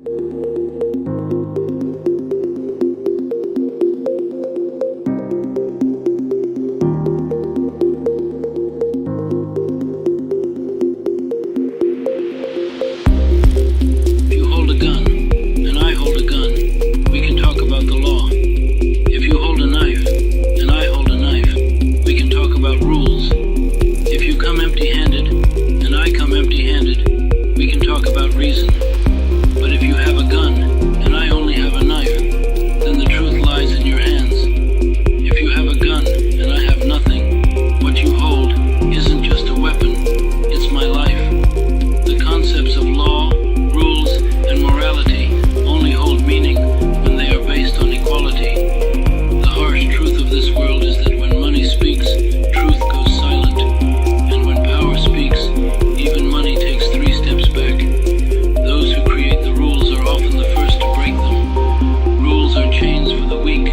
If you hold a gun, and I hold a gun, we can talk about the law. If you hold a knife, and I hold a knife, we can talk about rules. If you come empty-handed, and I come empty-handed, we can talk about reason. But if you have a gun, and I only have a knife, then the truth lies in your hands. If you have a gun, and I have nothing, what you hold isn't just a weapon, it's my life. The concepts of law, rules, and morality only hold meaning when they are based on equality. The harsh truth of this world is that when money speaks, truth goes silent. And when power speaks, even money takes 3 steps back. Those who create the rules are often the first to break them. Rules are chains for the weak,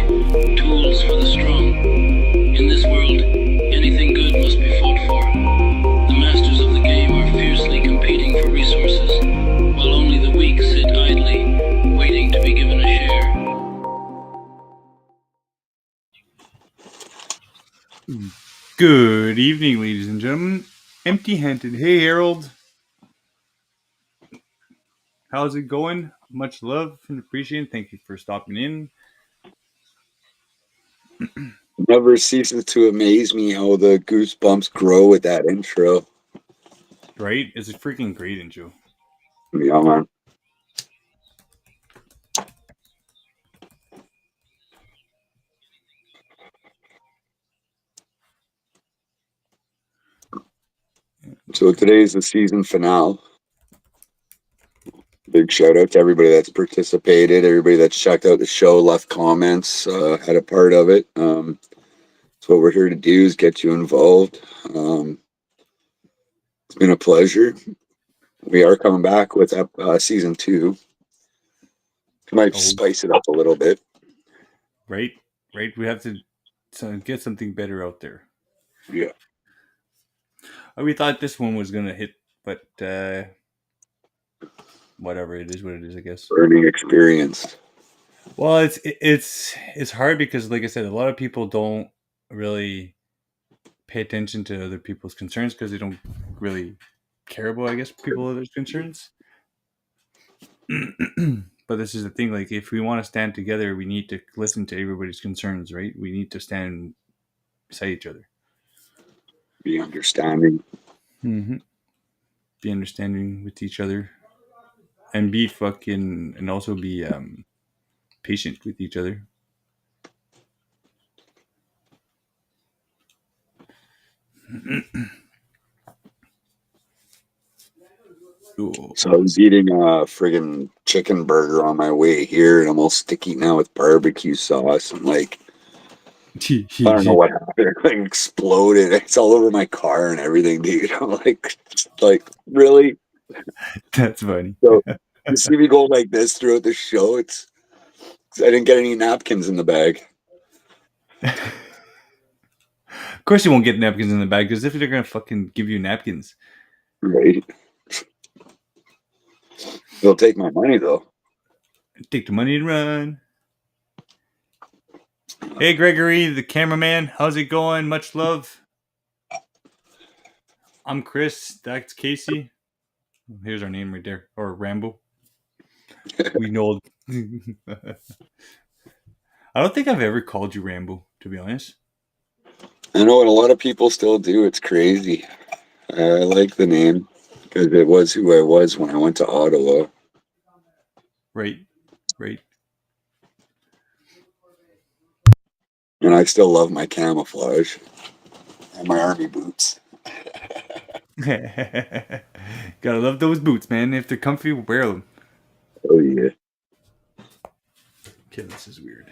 tools for the strong. In this world, anything good must be fought for. The masters of the game are fiercely competing for resources, while only the weak sit idly, waiting to be given a share. Good evening, ladies and gentlemen. Empty-handed. Hey, Harold. How's it going? Much love and appreciation. Thank you for stopping in. Never ceases to amaze me how the goosebumps grow with that intro. Right? It's a freaking great intro. Yeah, man. So today's the season finale. Big shout out to everybody that's participated, everybody that's checked out the show, left comments, had a part of it. So what we're here to do is get you involved. It's been a pleasure. We are coming back with season 2. We might spice it up a little bit. Right? Right? We have to get something better out there. Yeah. We thought this one was going to hit, but whatever. It is what it is, I guess. Learning experience. Well, it's hard because, like I said, a lot of people don't really pay attention to other people's concerns because they don't really care about, I guess, other's concerns. But this is the thing, like, if we want to stand together, we need to listen to everybody's concerns, right? We need to stand beside each other. Be understanding. Mm-hmm. Be understanding with each other. And and also be patient with each other. So I was eating a friggin' chicken burger on my way here, and I'm all sticky now with barbecue sauce. And like, I don't know what happened. It like exploded. It's all over my car and everything, dude. I'm like really? That's funny. So you see me go like this throughout the show. It's I didn't get any napkins in the bag. Of course, you won't get napkins in the bag because if they're gonna fucking give you napkins, Right? They'll take my money though. take the money and run. Hey, Gregory, the cameraman. How's it going? Much love. I'm Chris. That's Casey. Here's our name right there. Or Rambo. We know. I don't think I've ever called you Rambo, to be honest. I know, and a lot of people still do. It's crazy. I like the name because it was who I was when I went to Ottawa. Right. Right. And I still love my camouflage and my army boots. Gotta love those boots, man. If they're comfy, wear them. Oh, yeah. Okay, this is weird.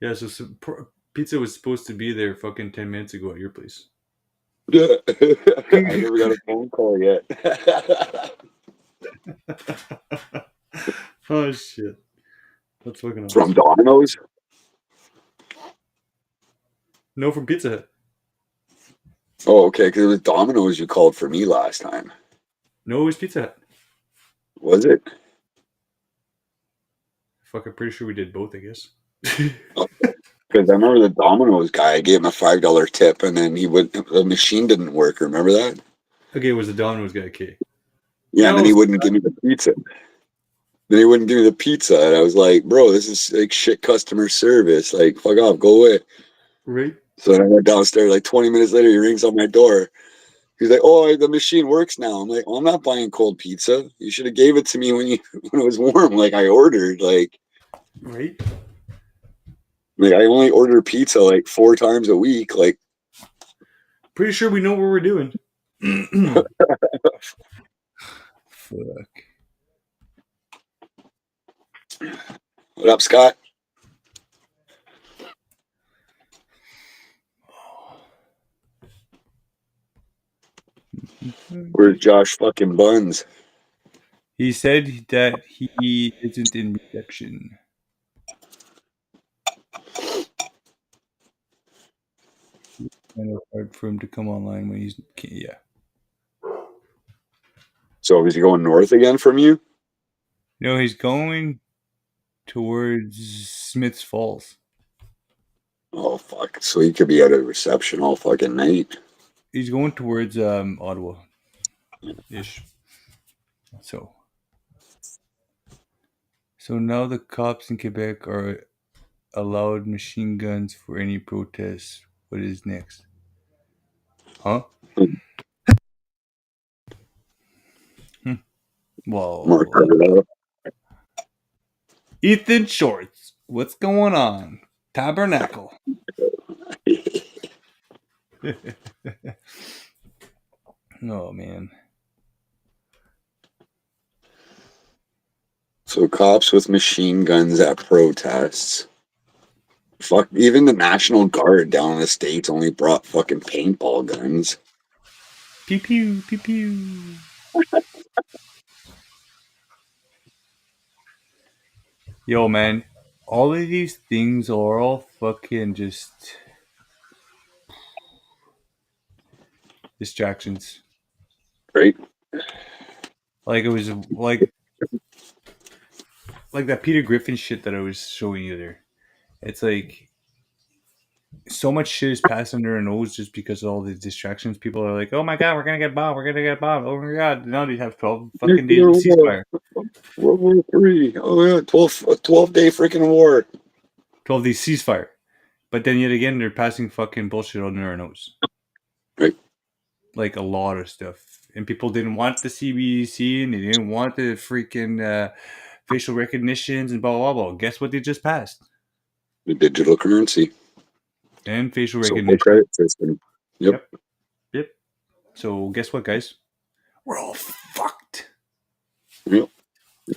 Yeah, so pizza was supposed to be there fucking 10 minutes ago at your place. I never got a phone call yet. Oh shit! That's fucking From awesome. Domino's? No, from Pizza Hut. Oh, okay, because it was Domino's you called for me last time. No, it was Pizza Hut. Was it? Fuck, I'm pretty sure we did both. I guess. Because I remember the Domino's guy, I gave him a $5 tip, and then the machine didn't work. Remember that? Okay, it was the Domino's guy. Okay. Yeah, and then Oh, he wouldn't give me the pizza. Then he wouldn't give me the pizza, and I was like, "Bro, this is like shit customer service. Like, fuck off, go away." right. So then I went downstairs. Like 20 minutes later, he rings on my door. He's like, "Oh, the machine works now." I'm like, "Well, I'm not buying cold pizza. You should have gave it to me when you when it was warm, like I ordered. Right. Like I only order pizza like 4 times a week. Like, Pretty sure we know what we're doing. Fuck. what up, Scott? Where's Josh fucking Buns? He said that he isn't in reception. Kind of hard for him to come online when he's yeah. So is he going north again from you? No, he's going towards Smith's Falls. Oh fuck! So he could be out of reception all fucking night. He's going towards Ottawa ish. So now the cops in Quebec are allowed machine guns for any protests. What is next? Huh? Mark Well, Carter. Ethan Shorts, what's going on? Tabernacle. Oh man. So cops with machine guns at protests. Fuck, even the National Guard down in the States only brought fucking paintball guns. Pew pew pew pew. Yo man, all of these things are all fucking just distractions. Right? Like it was like that Peter Griffin shit that I was showing you there. It's like so much shit is passed under our nose just because of all the distractions. People are like, "Oh my god, we're gonna get bombed. We're gonna get bombed. Oh my god!" Now they have 12 fucking days of Nuclear war. ceasefire. World War III. Oh yeah, 12-day freaking war. 12 days ceasefire. But then yet again, they're passing fucking bullshit under our nose. Right. Like a lot of stuff. And people didn't want the CBDC and they didn't want the freaking facial recognitions and blah, blah, blah. Guess what they just passed? The digital currency. And facial Social recognition. credit system. Yep. Yep. So guess what, guys? We're all fucked. Yep.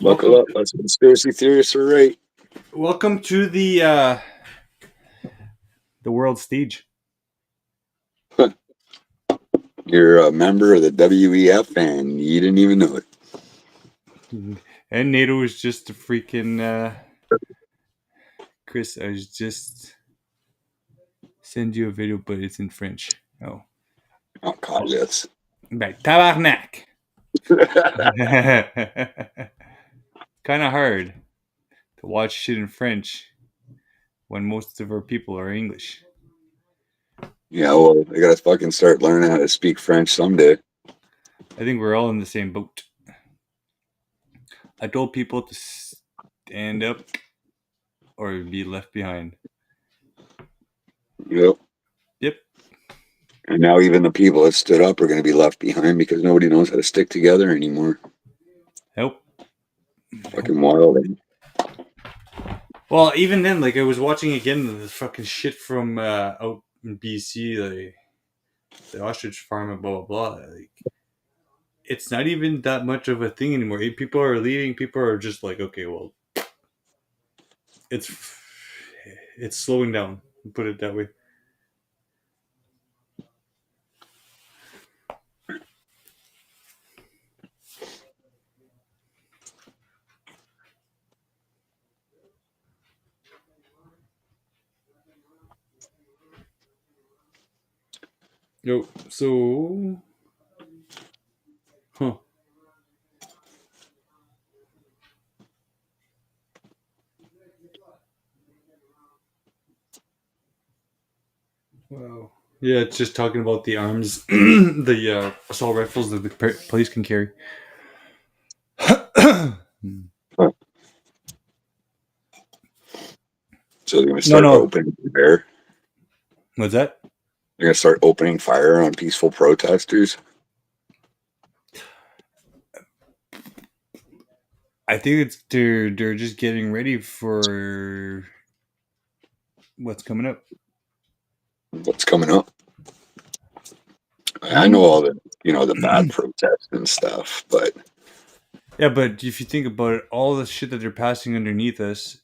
Buckle up. That's conspiracy theorists are right. Welcome to the world stage. You're a member of the WEF and you didn't even know it. And NATO is just a freaking Chris, I was just send you a video, but it's in French. Oh. Oh god, yes. Right. Tabarnak. Kind of hard to watch shit in French when most of our people are English. Yeah, well, I gotta fucking start learning how to speak French someday. I think we're all in the same boat. I told people to stand up or be left behind. Yep. Yep. And now even the people that stood up are going to be left behind because nobody knows how to stick together anymore. Nope. Fucking wild. Well, even then, like I was watching again the fucking shit from out in BC, the ostrich farm and blah blah blah. Like, it's not even that much of a thing anymore. People are leaving. People are just like, okay, well, it's slowing down. Put it that way. Yo, so, huh? Wow. Yeah, it's just talking about the arms, the assault rifles that the police can carry. So they're going to No, start no. opening fire. What's that? They're going to start opening fire on peaceful protesters. I think it's they're just getting ready for what's coming up. What's coming up? I know Hmm? all the the bad protests and stuff, but Yeah, but if you think about it, all the shit that they're passing underneath us,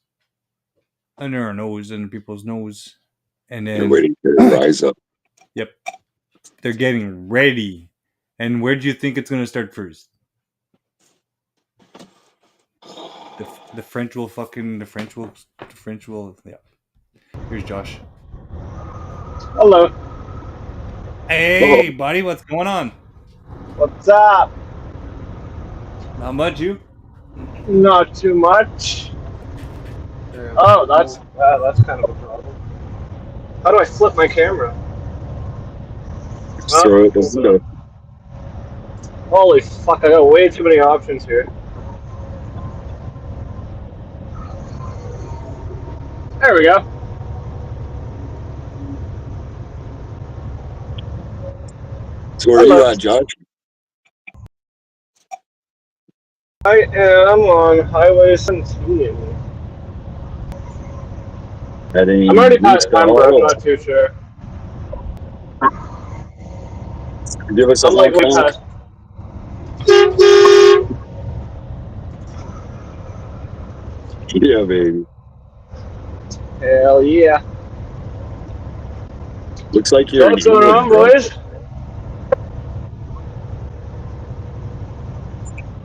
under our nose, under people's nose, and they're then, waiting to rise up. yep, they're getting ready. And where do you think it's going to start first? The French will yeah. Here's Josh. Hello. Hey, buddy, what's going on? What's up? Not much, you? Not too much. Oh, that's kind of a problem. How do I flip my camera? Just throw it out the window. Holy fuck, I got way too many options here. There we go. So where are Hello. you at, Josh? I am on Highway 17. Heading I'm already east past to Pembroke, Ottawa. not too sure. Give us a I'm like honk way honk. past. Yeah, baby. Hell yeah. Looks like So you're in what's going England, on, bro. boys?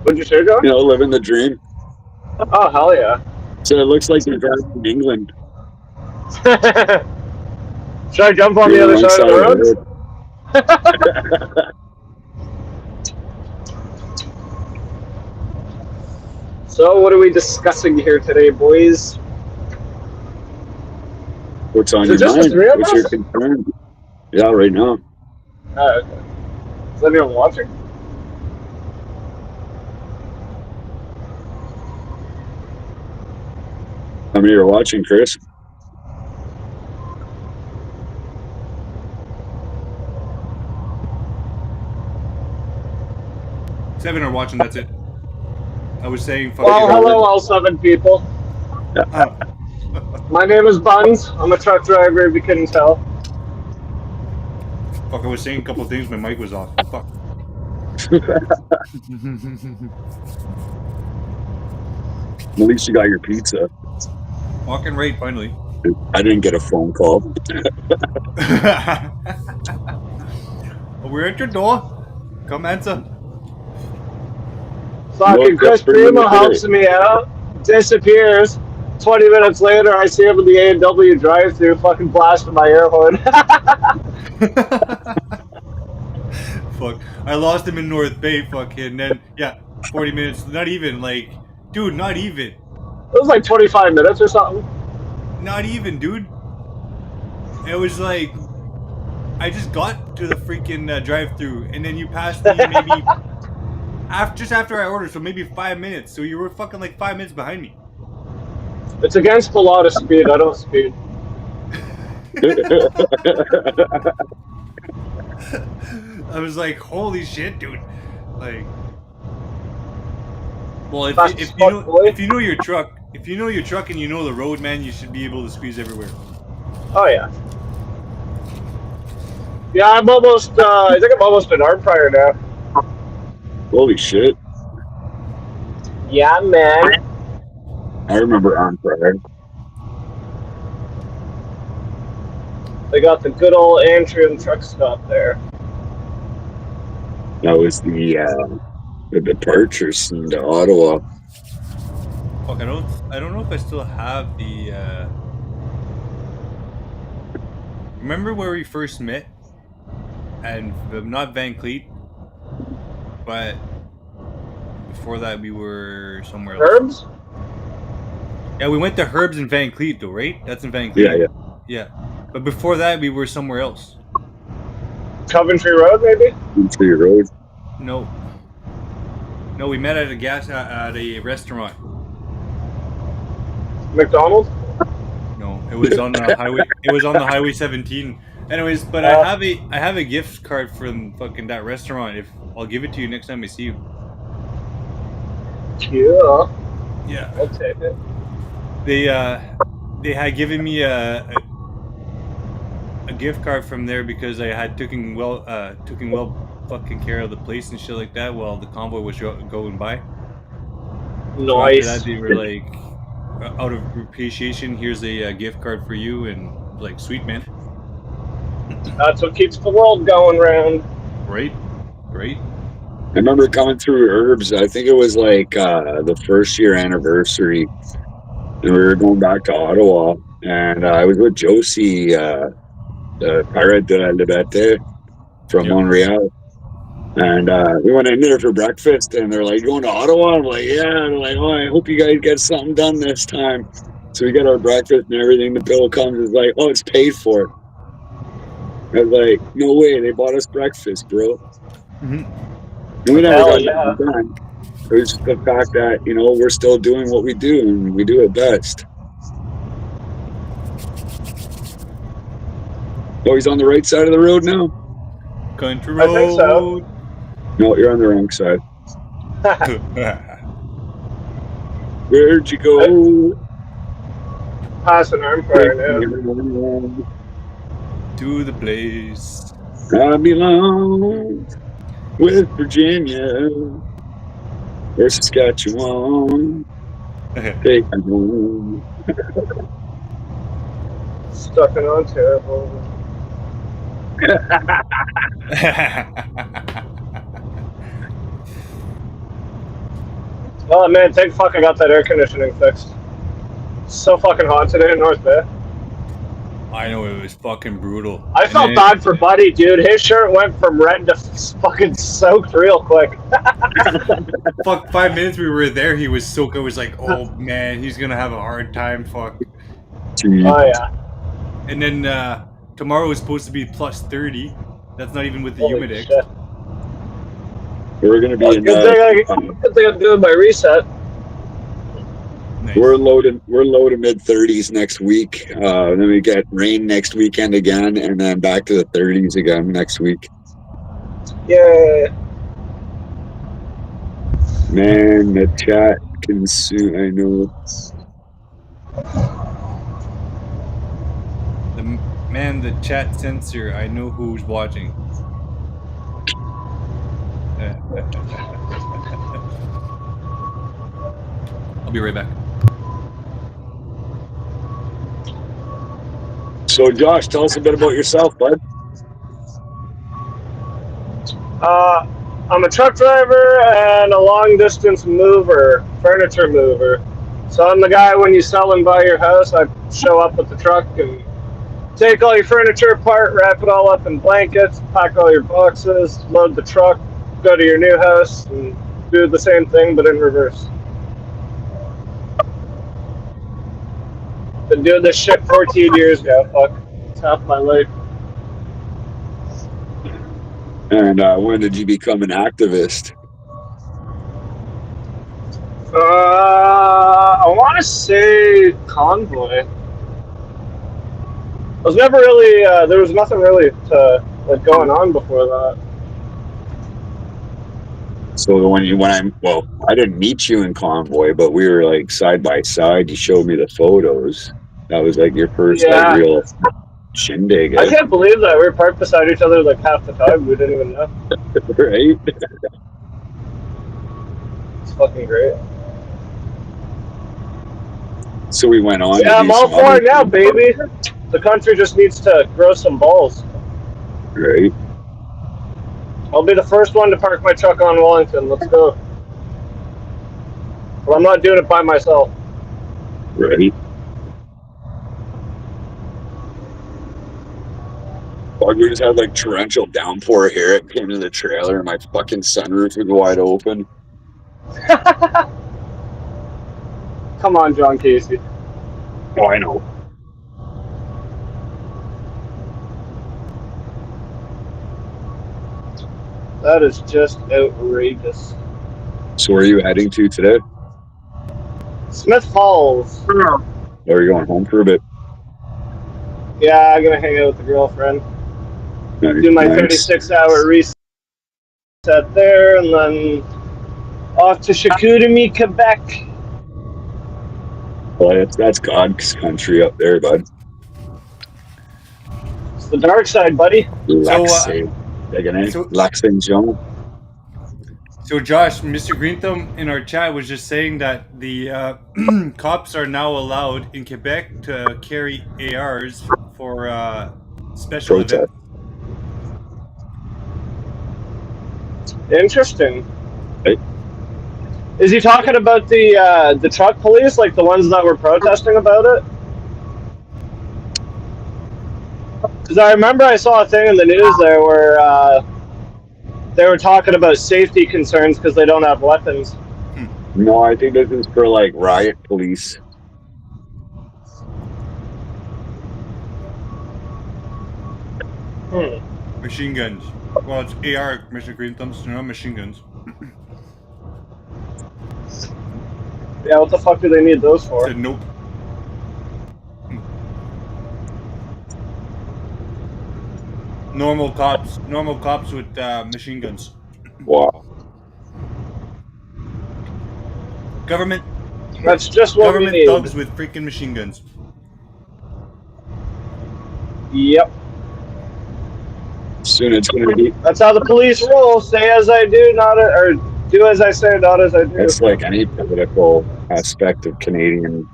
What'd you say, John? Living the dream. Oh, hell yeah. So it looks like you're driving in England. Should I jump on You're the on the other wrong side of side the of road? the road. So, what are we discussing here today, boys? What's on Is it your just the mind? three of What's your us? concern? Yeah, right now. Okay. Is anyone watching? I mean, you're watching, Chris. Seven are watching. That's it. I was saying, Well, fucking. hello, all 7 people. My name is Buns. I'm a truck driver, if you couldn't tell. Fuck, I was saying a couple things. My mic was off. Fuck. At least you got your pizza. Walking right, finally. I didn't get a phone call. We're at your door. Come answer. Fucking Look up Chris for you Primo today. helps me out, disappears. 20 minutes later, I see him in the A&W drive-thru, fucking blasting my air horn. Fuck. I lost him in North Bay, fucking. Then, yeah, 40 minutes. Not even, like, dude, not even. It was like 25 minutes or something. Not even, dude. It was like, I just got to the freaking drive-thru, and then you passed me maybe just after I ordered, so maybe 5 minutes. So you were fucking like 5 minutes behind me. It's against the law to speed. I don't speed. I was like, holy shit, dude. Like, well, Fast as fuck, boy. if you know your truck, and you know the road, man, you should be able to squeeze everywhere. Oh, yeah. Yeah, I'm almost, I think I'm almost an arm fryer now. Holy shit. Yeah, man. I remember on Friday. They got the good old Antrim truck stop there. That was the departure scene to Ottawa. Fuck, I don't know if I still have the. Remember where we first met? and not Van Cleet, but before that we were somewhere else. Herbs? Yeah, we went to Herbs and Van Cleet though, right? That's in Van Yeah, Cleet. yeah. Yeah. But before that we were somewhere else. Coventry Road, maybe? Country Road. No. No, we met at a restaurant. McDonald's? No, it was on the highway. It was on the Highway 17. Anyways, but I have a gift card from fucking that restaurant. If I'll give it to you next time I see you. Yeah. Yeah. I'll take it. They had given me a gift card from there because I had taken well fucking care of the place and shit like that while the convoy was going by. So after that, Nice. they were like, out of appreciation, here's a gift card for you, and like, sweet man. That's what keeps the world going round. Right. I remember coming through Herbs. I think it was like the first year anniversary, and we were going back to Ottawa, and I was with Josie, the Pirate de la Liberté from Yep. Montreal. And we went in there for breakfast, and they're like, "Going to Ottawa?" I'm like, "Yeah." And they're like, "Oh, I hope you guys get something done this time." So we get our breakfast and everything. The bill comes, is like, "Oh, it's paid for." I was like, "No way! They bought us breakfast, bro." Mm-hmm. And we never got yeah. that done. It was just the fact that, you know, we're still doing what we do, and we do it best. Oh, he's on the right side of the road now? Country road. I think so. No, you're on the wrong side. Where'd you go? Passing Empire now. To the place. I belong with Virginia or Saskatchewan. Take me home. Stuck in Ontario. Oh man, thank fuck I got that air conditioning fixed. It's so fucking hot today in North Bay. I know, it was fucking brutal. I felt bad for Buddy, dude. His shirt went from red to fucking soaked real quick. Fuck, 5 minutes we were there, he was soaked. I was like, oh man, he's gonna have a hard time. Fuck. Oh yeah. And then tomorrow is supposed to be plus 30. That's not even with the Holy humidex. shit. We're gonna be in. Good thing I'm doing my reset. Nice. We're low to mid 30s next week. Then we get rain next weekend again, and then back to the 30s again next week. Yeah. Man, the chat can sue. I know. The chat censor. I know who's watching. I'll be right back. So, Josh, tell us a bit about yourself, bud. I'm a truck driver and a long-distance mover, furniture mover. So I'm the guy when you sell and buy your house, I show up with the truck and take all your furniture apart, wrap it all up in blankets, pack all your boxes, load the truck, go to your new house, and do the same thing but in reverse. Been doing this shit 14 years now, fuck. It's half my life. And when did you become an activist? I want to say Convoy. I was never really, there was nothing really like going on before that. So I didn't meet you in Convoy, but we were like side by side. You showed me the photos. That was like your first like real shindig. I can't believe that we were parked beside each other like half the time. We didn't even know. Right? It's fucking great. So we went on. Yeah, I'm all for it now, baby. The country just needs to grow some balls. Right. I'll be the first one to park my truck on Wellington. Let's go. But I'm not doing it by myself. Right. Well, we just had like torrential downpour here. It came to the trailer and my fucking sunroof was wide open. Come on, John Casey. Oh, I know. That is just outrageous. So where are you heading to today? Smith Falls. Are you going home for a bit? Yeah, I'm gonna hang out with the girlfriend. Nice, Do my nice. 36-hour reset there, and then off to Chicoutimi, Quebec. Well, that's God's country up there, bud. It's the dark side, buddy. Laxing Joe. So Josh, Mr. Greenthumb in our chat was just saying that the cops are now allowed in Quebec to carry ARs for special Protest. events. Interesting. Hey. Is he talking about the truck police, like the ones that were protesting about it? Because I remember I saw a thing in the news there where they were talking about safety concerns because they don't have weapons. No, I think this is for like riot police. Machine guns. Well, it's AR, Mr. Greenthumbs, not machine guns. Yeah, what the fuck do they need those for? Said nope. Normal cops with machine guns. Wow. Government. That's just what government we need. thugs with freaking machine guns. Yep. Soon it's gonna be. That's how the police roll. Say as I do, or do as I say, not as I do. It's like any political aspect of Canadian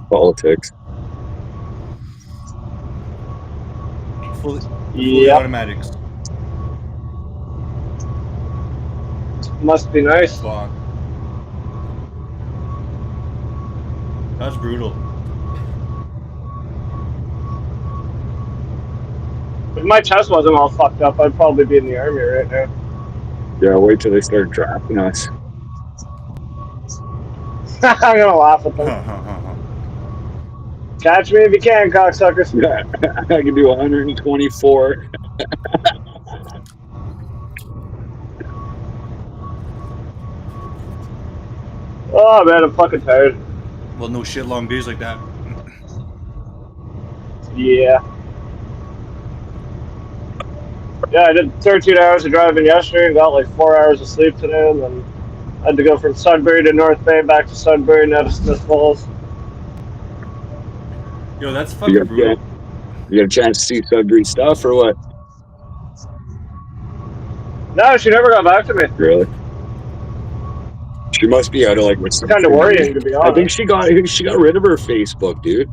politics. Fully automatics. Must be nice. Fuck. That's brutal. If my chest wasn't all fucked up, I'd probably be in the army right now. Yeah, wait till they start drafting us. I'm gonna laugh at them. Catch me if you can, cocksuckers. Yeah, I can do 124. Oh man, I'm fucking tired. Well, no shit, long days like that. Yeah. Yeah, I did 13 hours of driving yesterday and got like 4 hours of sleep today, and then I had to go from Sudbury to North Bay, back to Sudbury, now to Smith Falls. Yo, that's fucking brutal. You get a chance to see Sudbury stuff or what? No, she never got back to me. Really? She must be out of like what's kind of worrying, to be honest. I think she got rid of her Facebook, dude.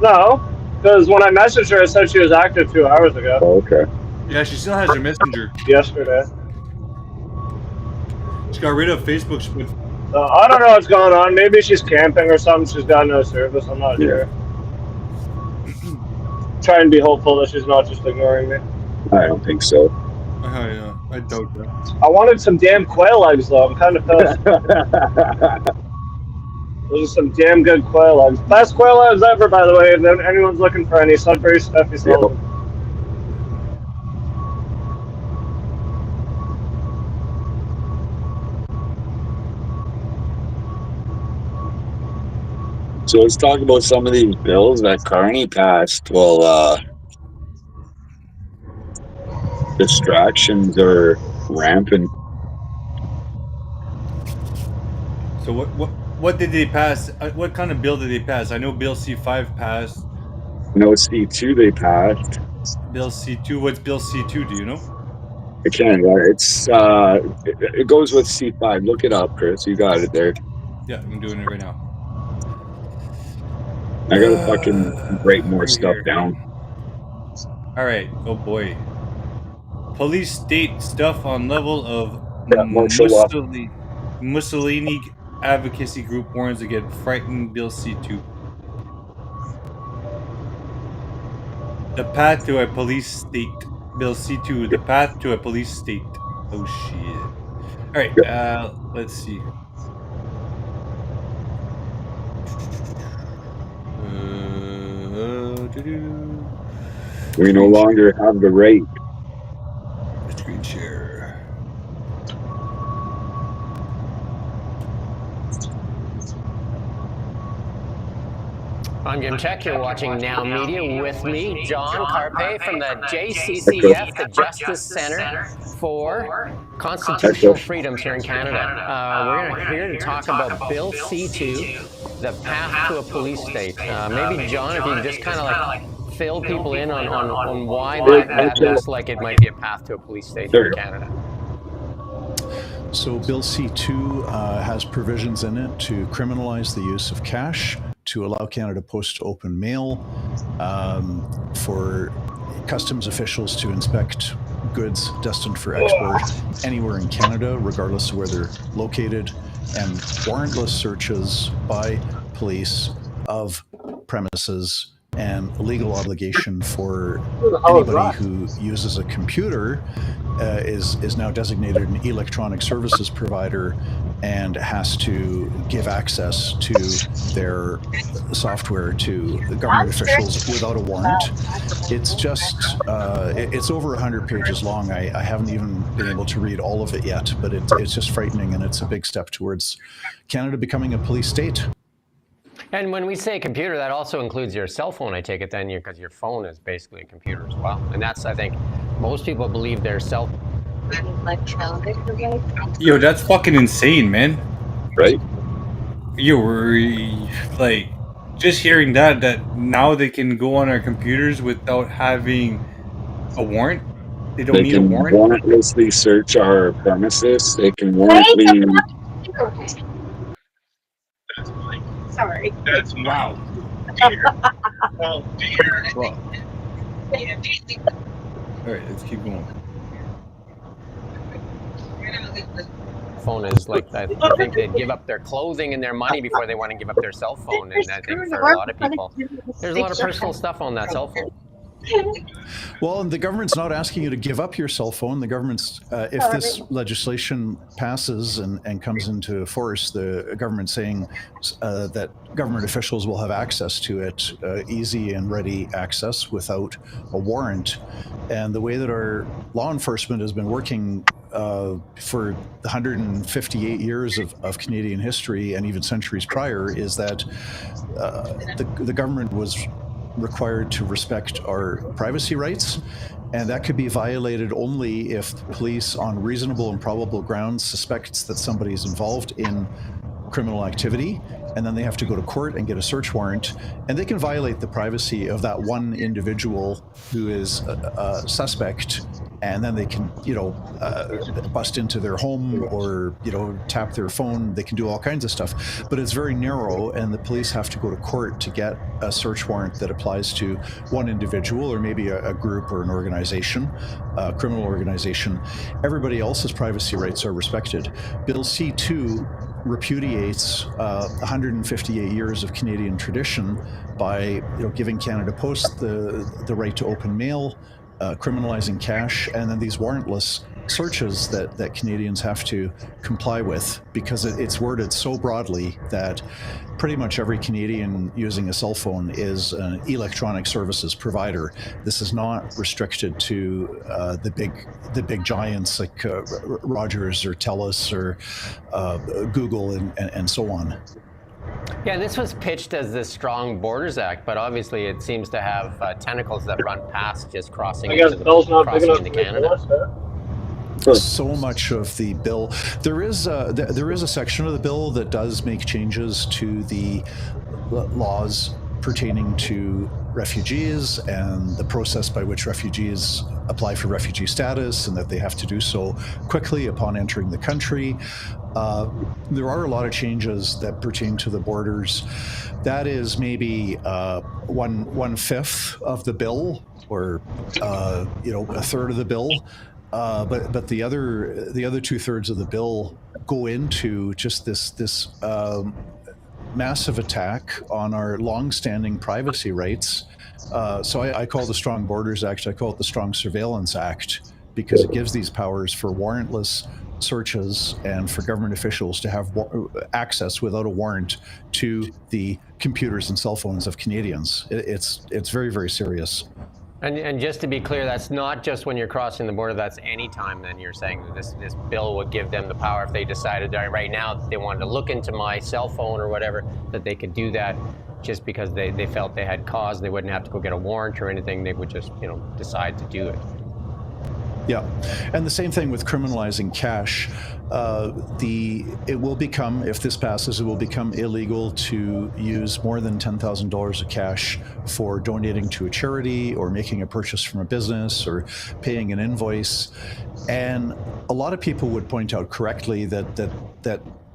No, because when I messaged her, it said she was active 2 hours ago. Oh, okay. Yeah, she still has her messenger. Yesterday. She got rid of Facebook. So I don't know what's going on. Maybe she's camping or something. She's got no service. I'm not sure. Try and be hopeful that she's not just ignoring me. I don't think so. Yeah, I doubt that. I wanted some damn quail eggs though. I'm kind of pissed. Those are some damn good quail eggs. Best quail eggs ever, by the way. If anyone's looking for any Sudbury stuff, you sell them. So let's talk about some of these bills that Carney passed. Well, distractions are rampant. So what did they pass? What kind of bill did they pass? I know Bill C5 passed. No, C2 they passed. Bill C2. What's Bill C2? Do you know? I can't. It's it goes with C5. Look it up, Chris. You got it there. Yeah, I'm doing it right now. I gotta fucking write more stuff down. All right. Oh boy. Police state stuff on level of Mussolini advocacy group warns against frightened Bill C2. The path to a police state. Bill C2, the path to a police state. Oh shit. All right, let's see. We no longer have the right. Screen share. I'm Jim Tech. You're watching Now Media with me, John Carpe from the JCCF, the Justice Center for Constitutional Freedoms here in Canada. We're here to talk about Bill C2, the path to a police state. Maybe, John, if you can just kind of like fill people in on why that looks like it might be a path to a police state here in Canada. So Bill C2 has provisions in it to criminalize the use of cash, to allow Canada Post to open mail, for customs officials to inspect goods destined for export anywhere in Canada, regardless of where they're located, and warrantless searches by police of premises, and a legal obligation for anybody who uses a computer is now designated an electronic services provider and has to give access to their software to government officials without a warrant. It's just, it's over 100 pages long. I haven't even been able to read all of it yet, but it's just frightening, and it's a big step towards Canada becoming a police state. And when we say computer, that also includes your cell phone, I take it then, because your phone is basically a computer as well. And that's, I think, most people believe their cell phone. Yo, that's fucking insane, man. Right? Yo, we're like, just hearing that now they can go on our computers without having a warrant. They don't need a warrant. They can warrantlessly search our premises. They can warrantlessly. Sorry. That's wow. Oh, dear. Wow. All right, let's keep going. Phone is like, I think they'd give up their clothing and their money before they want to give up their cell phone. And I think for a lot of people, there's a lot of personal stuff on that cell phone. Well, and the government's not asking you to give up your cell phone. The government's, if this legislation passes and comes into force, the government's saying that government officials will have access to it, easy and ready access without a warrant. And the way that our law enforcement has been working for 158 years of Canadian history and even centuries prior is that the government was required to respect our privacy rights, and that could be violated only if the police, on reasonable and probable grounds, suspects that somebody is involved in criminal activity, and then they have to go to court and get a search warrant, and they can violate the privacy of that one individual who is a suspect, and then they can, bust into their home or, tap their phone. They can do all kinds of stuff, but it's very narrow, and the police have to go to court to get a search warrant that applies to one individual or maybe a group or an organization, a criminal organization. Everybody else's privacy rights are respected. Bill C2 repudiates 158 years of Canadian tradition by giving Canada Post the right to open mail, criminalizing cash, and then these warrantless searches that Canadians have to comply with, because it's worded so broadly that pretty much every Canadian using a cell phone is an electronic services provider. This is not restricted to the big giants like Rogers or TELUS or Google and so on. Yeah, this was pitched as this Strong Borders Act, but obviously it seems to have tentacles that run past just crossing into Canada. So much of the bill, there is a section of the bill that does make changes to the laws pertaining to refugees and the process by which refugees apply for refugee status, and that they have to do so quickly upon entering the country. There are a lot of changes that pertain to the borders. That is maybe 1/5 of the bill, or a third of the bill. But the other 2/3 of the bill go into just this massive attack on our long-standing privacy rights. So I call the Strong Borders Act, I call it the Strong Surveillance Act, because it gives these powers for warrantless searches and for government officials to have access without a warrant to the computers and cell phones of Canadians. It's very, very serious. And just to be clear, that's not just when you're crossing the border, that's any time then you're saying that this bill would give them the power if they decided right now that they wanted to look into my cell phone or whatever, that they could do that just because they felt they had cause. They wouldn't have to go get a warrant or anything. They would just, decide to do it. Yeah, and the same thing with criminalizing cash. It will become, if this passes, it will become illegal to use more than $10,000 of cash for donating to a charity or making a purchase from a business or paying an invoice. And a lot of people would point out correctly that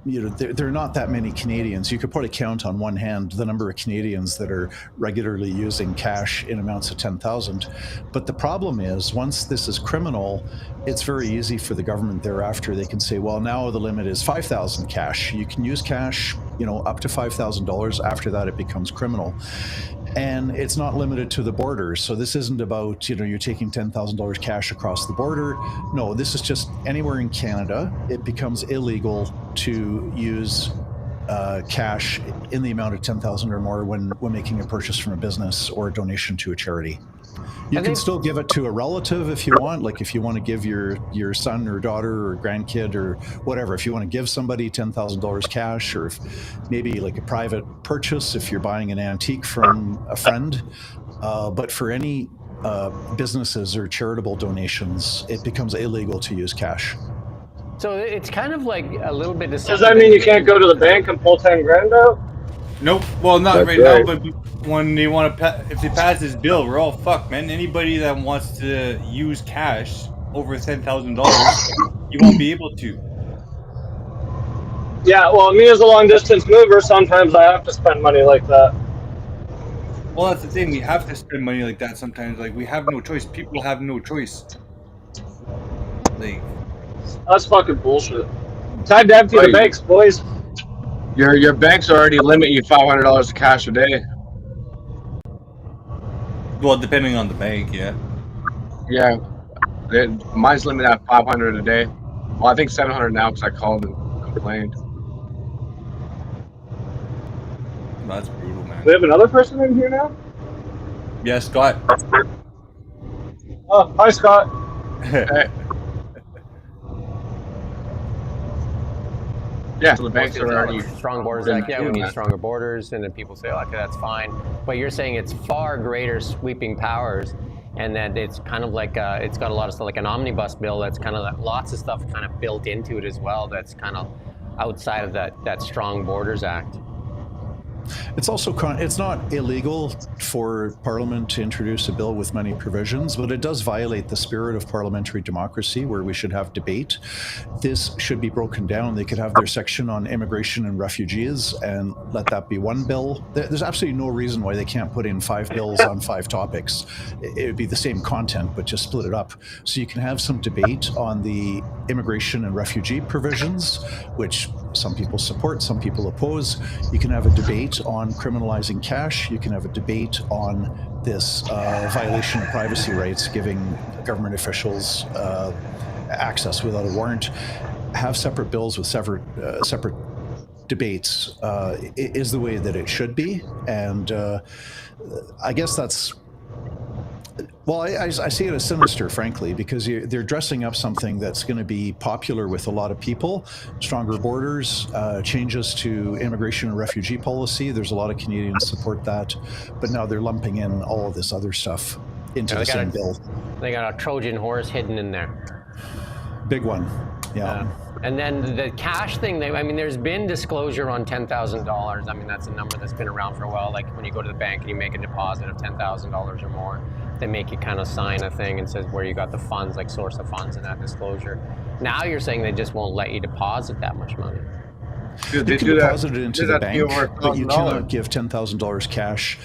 there are not that many Canadians. You could probably count on one hand the number of Canadians that are regularly using cash in amounts of 10,000. But the problem is, once this is criminal, it's very easy for the government thereafter. They can say, well, now the limit is 5,000 cash. You can use cash, up to $5,000. After that, it becomes criminal. And it's not limited to the border. So this isn't about, you're taking $10,000 cash across the border. No, this is just anywhere in Canada. It becomes illegal to use cash in the amount of $10,000 or more when making a purchase from a business or a donation to a charity. You can still give it to a relative if you want, like if you want to give your son or daughter or grandkid or whatever, if you want to give somebody $10,000 cash, or if maybe like a private purchase if you're buying an antique from a friend. But for any businesses or charitable donations, it becomes illegal to use cash. So it's kind of like a little bit deceptive. Does that mean you can't go to the bank and pull 10 grand out? Nope. Well, not That's right now, but when they want to, if they pass this bill, we're all fucked, man. Anybody that wants to use cash over $10,000, you won't be able to. Yeah, well, me as a long distance mover, sometimes I have to spend money like that. Well, that's the thing. We have to spend money like that sometimes. Like, we have no choice. People have no choice. Like, that's fucking bullshit. Time to empty the banks, boys. Your banks already limit you $500 of cash a day. well, depending on the bank, yeah. Yeah, mine's limited at $500 a day. Well, I think $700 now because I called and complained. That's brutal, man. We have another person in here now? Yeah, Scott. Oh, hi, Scott. Hey. Yeah, so the banks are already strong borders. Like, yeah, we need stronger borders, and then people say, okay, that's fine. But you're saying it's far greater sweeping powers, and that it's kind of like it's got a lot of stuff like an omnibus bill. That's kind of lots of stuff kind of built into it as well. That's kind of outside of that Strong Borders Act. It's also it's not illegal for Parliament to introduce a bill with many provisions, but it does violate the spirit of parliamentary democracy, where we should have debate. This should be broken down. They could have their section on immigration and refugees and let that be one bill. There's absolutely no reason why they can't put in 5 bills on 5 topics. It would be the same content, but just split it up. So you can have some debate on the immigration and refugee provisions, which some people support, some people oppose. You can have a debate on criminalizing cash. You can have a debate on this violation of privacy rights, giving government officials access without a warrant. Have separate bills with separate debates is the way that it should be. And I guess that's, well, I see it as sinister, frankly, because they're dressing up something that's going to be popular with a lot of people. Stronger borders, changes to immigration and refugee policy. There's a lot of Canadians support that, but now they're lumping in all of this other stuff into the same bill. They got a Trojan horse hidden in there. Big one, yeah. And then the cash thing, I mean, there's been disclosure on $10,000. I mean, that's a number that's been around for a while. Like when you go to the bank and you make a deposit of $10,000 or more, they make you kind of sign a thing and says where you got the funds, like source of funds in that disclosure. Now you're saying they just won't let you deposit that much money. You can deposit it into the bank, but you cannot give $10,000 cash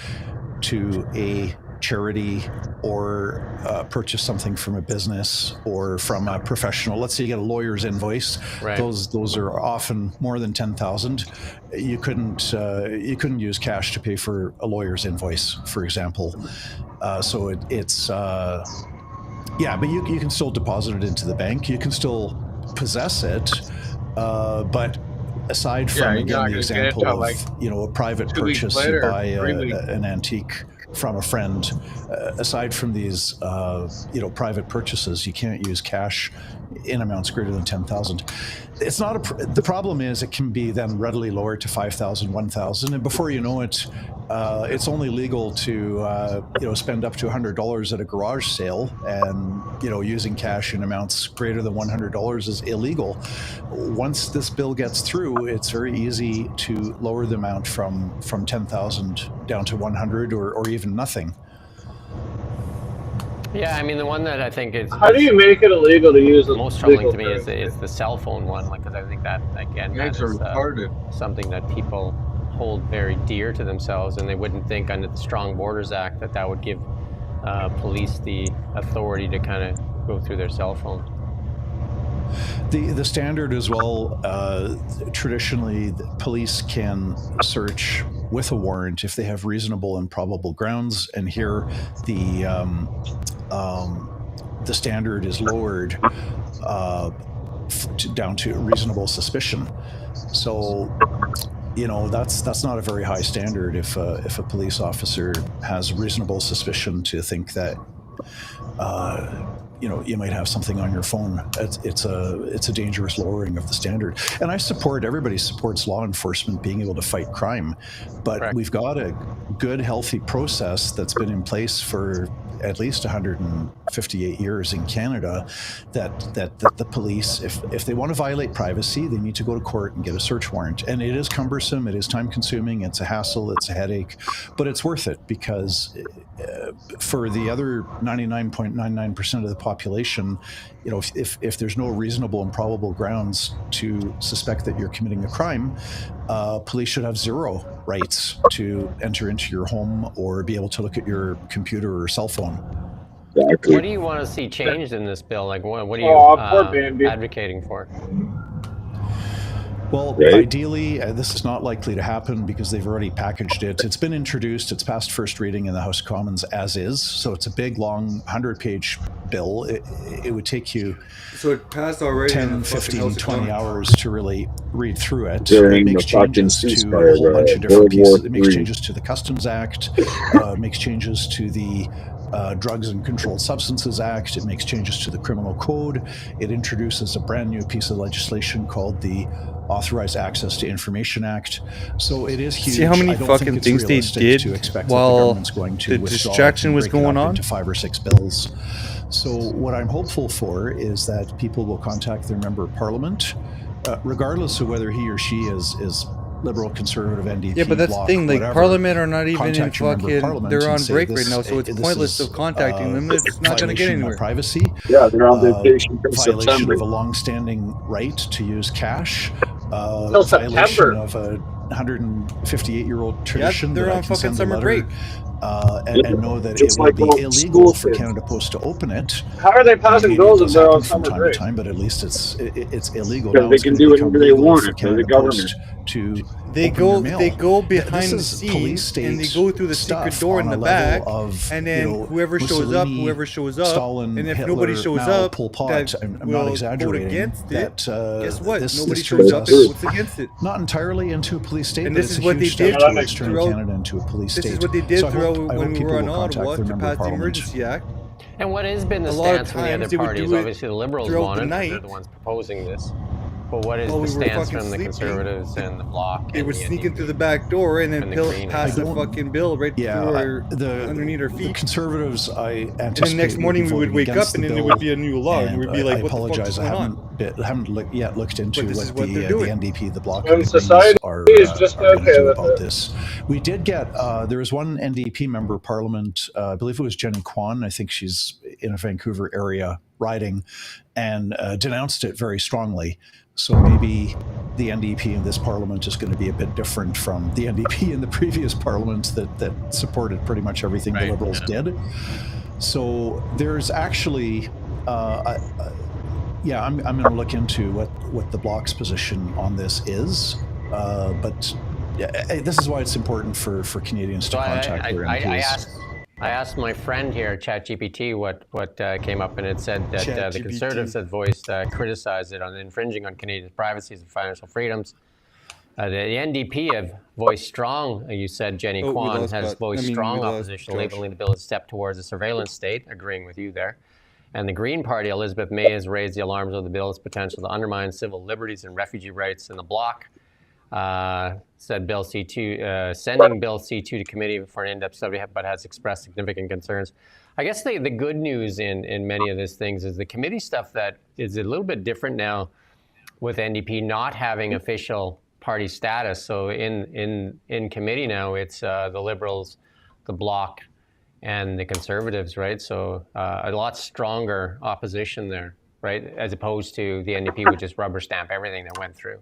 to a charity or purchase something from a business or from a professional. Let's say you get a lawyer's invoice. Right. Those are often more than 10,000. You couldn't use cash to pay for a lawyer's invoice, for example. So it's but you can still deposit it into the bank. You can still possess it, but aside from again the example of a private purchase, you buy an antique from a friend. Aside from these private purchases, you can't use cash in amounts greater than 10,000. It's not the problem is it can be then readily lowered to 5,000, 1,000, and before you know it, it's only legal to spend up to $100 at a garage sale, and using cash in amounts greater than $100 is illegal. Once this bill gets through, it's very easy to lower the amount from 10,000 down to 100 or even nothing. Yeah, I mean, the one that I think is... How do you make it illegal to use a most troubling to me is the cell phone one, because I think that, again, that is something that people hold very dear to themselves, and they wouldn't think under the Strong Borders Act that would give police the authority to kind of go through their cell phone. The standard as well, traditionally, the police can search with a warrant if they have reasonable and probable grounds, and here the standard is lowered down to reasonable suspicion. So, that's not a very high standard if a police officer has reasonable suspicion to think that you might have something on your phone. It's a dangerous lowering of the standard. And everybody supports law enforcement being able to fight crime, but Correct. We've got a good, healthy process that's been in place for at least 158 years in Canada that the police, if they want to violate privacy, they need to go to court and get a search warrant. And it is cumbersome, it is time consuming, it's a hassle, it's a headache, but it's worth it because for the other 99.99% of the population, if there's no reasonable and probable grounds to suspect that you're committing a crime, police should have zero rights to enter into your home or be able to look at your computer or cell phone. Exactly. What do you want to see changed in this bill? Like, what are you advocating for? Well, ideally, this is not likely to happen because they've already packaged it. It's been introduced. It's passed first reading in the House of Commons as is. So it's a big, long, 100-page bill. It would take you it passed already 10, 15, 20 hours to really read through it. During It makes the fucking changes to ceasefire, a whole bunch of World different War pieces. It makes III. changes to the Customs Act, makes changes to the Drugs and Controlled Substances Act. It makes changes to the Criminal Code. It introduces a brand new piece of legislation called the Authorized Access to Information Act. So it is huge. See how many I don't fucking think it's things they realistic did to expect while that the government's going to the withdraw distraction and was break it going up on? into 5 or 6 bills. So what I'm hopeful for is that people will contact their member of parliament, regardless of whether he or she is Liberal, Conservative, NDP, Yeah, but that's Bloc, the thing. Like, whatever. Parliament are not even in Contact your member of fucking. parliament They're and on say break this- right now, so it's this pointless is, of contacting them. It's not going to get violation of anywhere. privacy. Yeah, they're on vacation till Violation September. of a long-standing right to use cash. Till Violation September. of a 158-year-old tradition. they're that I on can fucking send a summer letter, break. and know that Just it will like be all illegal school for kids. Canada Post to open it. How are they passing Maybe bills it if does they're on happen from summer time break? to time, but at least it's illegal Because now. they It's can going to do become whatever they legal want for if they're the Canada government. Post to They open your go mail. they go This behind the is police scenes and they state go through the secret stuff door in on the a back, level of, and then whoever shows up, Stalin, and if Hitler, nobody shows Mao, up, Pol Pot, that I'm will not vote exaggerating. against it. That Guess what? This Nobody turns shows up us and votes against it. not entirely into a police state, And but this it's is a what huge they step did towards turning throughout- Canada into a police This state. is what they did So I hope when we people were on will contact Ottawa their to member pass of the parliament. Emergency Act. And what has been the A lot of stance from the times other they would parties? do it Obviously, the Liberals throughout want the it. They're night. the ones proposing this. But what is While the we were stance fucking from the sleeping, Conservatives and the Bloc? They and would the sneak in NDP? through the back door and then And the Greens. pass I the don't- fucking bill right Yeah, through our the underneath our The feet. Conservatives, I And anticipate, the next morning we would wake up and then there would be a new law, and and we'd be like, I "What the fuck is apologize. I going on?" haven't yet looked into But this is what what they're the doing. NDP, the Bloc, And and the society Greens is just are going to okay do with about it. this. We did get there was one NDP member of Parliament, I believe it was Jenny Kwan. I think she's in a Vancouver area riding, and denounced it very strongly. So maybe the NDP in this parliament is going to be a bit different from the NDP in the previous parliament that supported pretty much everything the Liberals did. So there's actually, I'm going to look into what the Bloc's position on this is. But this is why it's important for Canadians to contact their MPs. I asked my friend here, ChatGPT, what came up, and it said that the Conservatives had voiced criticized it on infringing on Canadians' privacies and financial freedoms. The NDP have voiced strong, you said, Jenny Kwan has voiced strong opposition, labeling the bill as a step towards a surveillance state, agreeing with you there. And the Green Party, Elizabeth May, has raised the alarms of the bill's potential to undermine civil liberties and refugee rights. In the Bloc, said Bill C2, sending Bill C2 to committee for an in-depth study, but has expressed significant concerns. I guess the good news in many of these things is the committee stuff that is a little bit different now with NDP not having official party status. So in committee now, it's the Liberals, the Bloc, and the Conservatives, right? So a lot stronger opposition there, right? As opposed to the NDP would just rubber stamp everything that went through.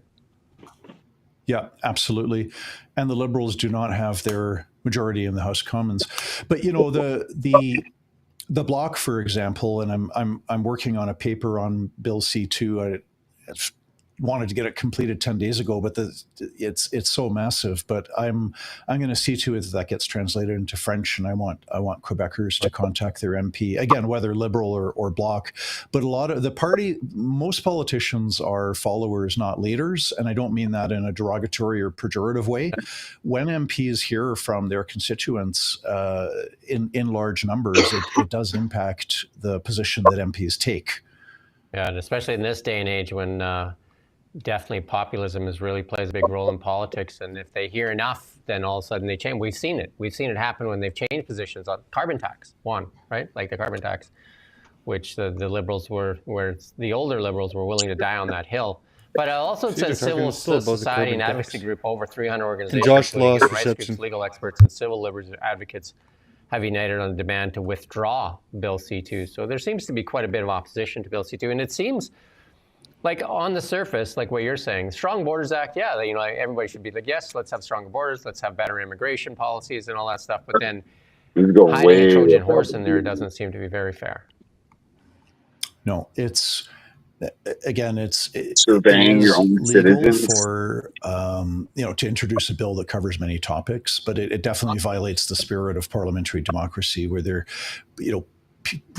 Yeah, absolutely. And the Liberals do not have their majority in the House of Commons. But, you know, the Bloc, for example, and I'm working on a paper on Bill C2. I wanted to get it completed 10 days ago, but it's so massive. But I'm going to see to it that gets translated into French, and I want Quebecers to contact their MP again, whether Liberal or Bloc. But a lot of the party, most politicians are followers, not leaders, and I don't mean that in a derogatory or pejorative way. When MPs hear from their constituents in large numbers, it does impact the position that MPs take. Yeah, and especially in this day and age when definitely populism really plays a big role in politics. And if they hear enough, then all of a sudden they change. We've seen it. We've seen it happen when they've changed positions on carbon tax, right? Like the carbon tax, which the Liberals where the older Liberals were willing to die on that hill. But also it says civil society and advocacy group, over 300 organizations, including human rights groups, legal experts, and civil liberties advocates have united on the demand to withdraw Bill C2. So there seems to be quite a bit of opposition to Bill C2. And it seems like on the surface, like what you're saying, Strong Borders Act, yeah, you know, everybody should be like, yes, let's have stronger borders, let's have better immigration policies and all that stuff. But then hiding a Trojan horse in there doesn't seem to be very fair. No, it's surveying your own citizens for to introduce a bill that covers many topics, but it definitely violates the spirit of parliamentary democracy, where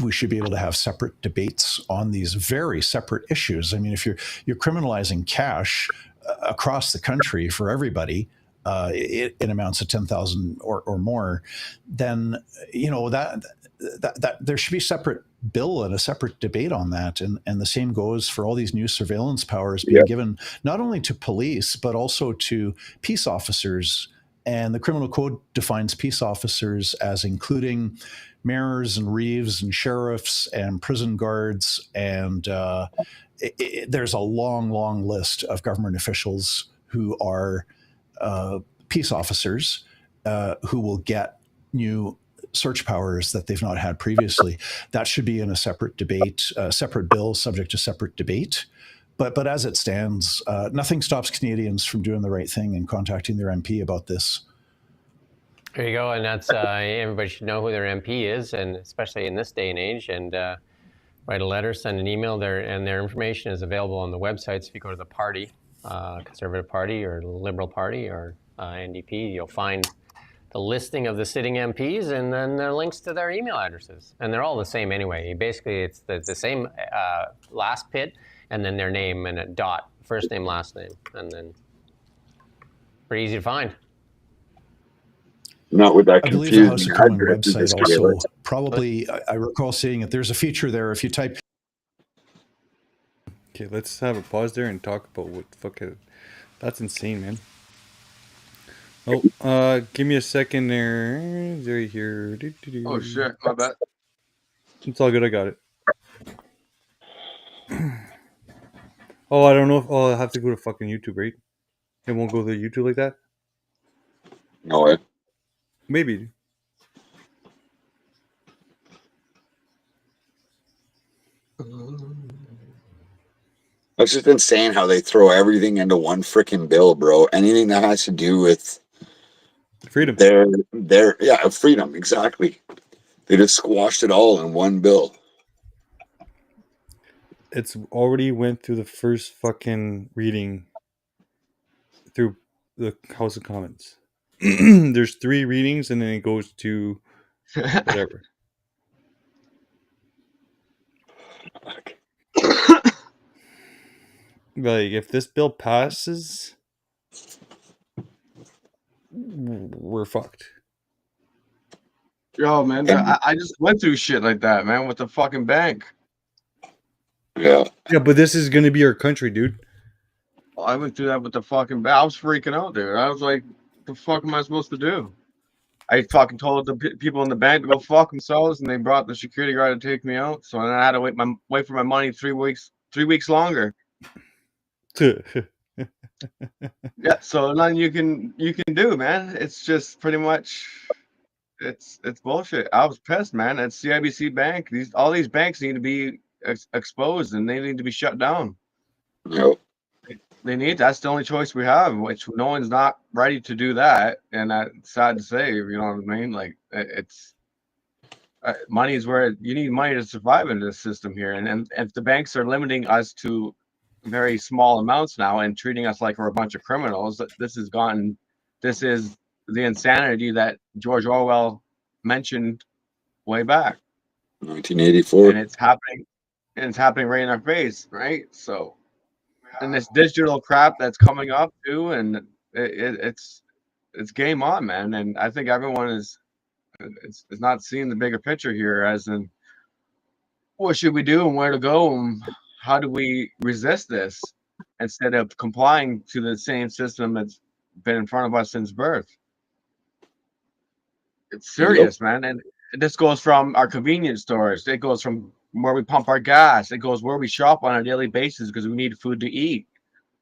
we should be able to have separate debates on these very separate issues. I mean, if you're criminalizing cash across the country for everybody, in amounts of 10,000 or more, then that there should be separate bill and a separate debate on that. And the same goes for all these new surveillance powers being given not only to police, but also to peace officers. And the criminal code defines peace officers as including mayors and reeves and sheriffs and prison guards. And there's a long list of government officials who are peace officers who will get new search powers that they've not had previously. That should be in a separate debate, a separate bill subject to separate debate. But as it stands, nothing stops Canadians from doing the right thing and contacting their MP about this. There you go, and that's everybody should know who their MP is, and especially in this day and age. And write a letter, send an email there, and their information is available on the websites. If you go to the party, Conservative Party or Liberal Party or NDP, you'll find the listing of the sitting MPs and then the links to their email addresses. And they're all the same anyway. Basically, it's the same last pit and then their name and a dot, first name, last name, and then pretty easy to find. Not with that I believe the House of Commons website also probably, I recall seeing it. There's a feature there if you type. Okay, let's have a pause there and talk about what the fuck. That's insane, man. Oh, give me a second there. Right here. Oh shit, my bad. It's all good. I got it. Oh, I don't know if I'll have to go to fucking YouTube, right? It won't go to YouTube like that? No way. Maybe. It's just insane how they throw everything into one freaking bill, bro. Anything that has to do with Freedom. their freedom, exactly. They just squashed it all in one bill. It's already went through the first fucking reading through the House of Commons. There's 3 readings and then it goes to whatever. Like, if this bill passes, we're fucked. Yo, man, I just went through shit like that, man, with the fucking bank. Yeah. Yeah, but this is gonna be our country, dude. I went through that with the fucking bank. I was freaking out, dude. I was like, "What the fuck am I supposed to do?" I fucking told the people in the bank to go fuck themselves, and they brought the security guard to take me out. So then I had to wait for my money 3 weeks longer. Yeah, so nothing you can do, man. It's just pretty much it's bullshit. I was pissed, man. At CIBC Bank, all these banks need to be exposed and they need to be shut down. Yep. They need. That's the only choice we have, which no one's not ready to do that. And that's sad to say. You know what I mean? Like it's money is where you need money to survive in this system here. And if the banks are limiting us to very small amounts now and treating us like we're a bunch of criminals, this is the insanity that George Orwell mentioned way back. 1984. And it's happening right in our face, right? So, and this digital crap that's coming up too, and it's game on, man. And I think everyone is not seeing the bigger picture here, as in what should we do and where to go and how do we resist this instead of complying to the same system that's been in front of us since birth. It's serious, man. And this goes from our convenience stores. It goes from where we pump our gas. It goes where we shop on a daily basis because we need food to eat.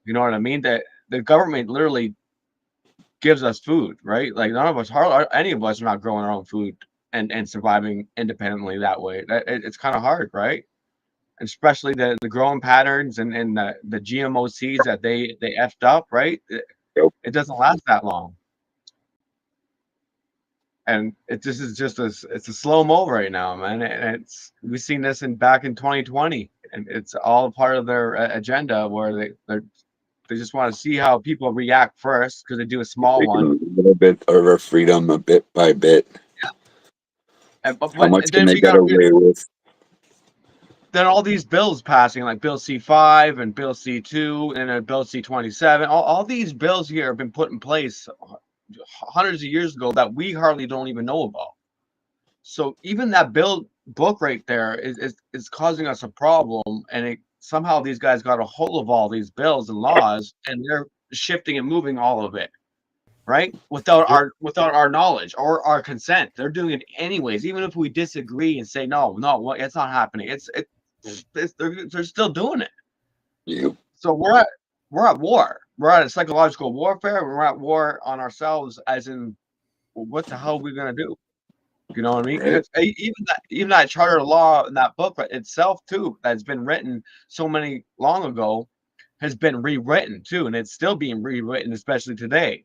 You know what I mean? That the government literally gives us food, right? Like none of us, any of us, are not growing our own food and surviving independently that way. It's kind of hard, right? And especially the growing patterns and the GMO seeds that they effed up, right? It doesn't last that long. And this is just it's a slow mo right now, man. And we've seen this back in 2020, and it's all part of their agenda where they just want to see how people react first because they do a small one. A little bit of our freedom, a bit by bit. Yeah. How much can they get away with? Then all these bills passing, like Bill C5 and Bill C2 and then Bill C27, all these bills here have been put in place hundreds of years ago that we hardly don't even know about. So even that book right there is causing us a problem, and somehow these guys got a hold of all these bills and laws, and they're shifting and moving all of it, right? Without our knowledge or our consent. They're doing it anyways, even if we disagree and say no, it's not happening. They're still doing it. Yep. So we're at war. We're at a psychological warfare. We're at war on ourselves, as in, what the hell are we gonna do? You know what I mean? Right. Even that charter law in that book itself too, that's been written so many long ago, has been rewritten too, and it's still being rewritten, especially today.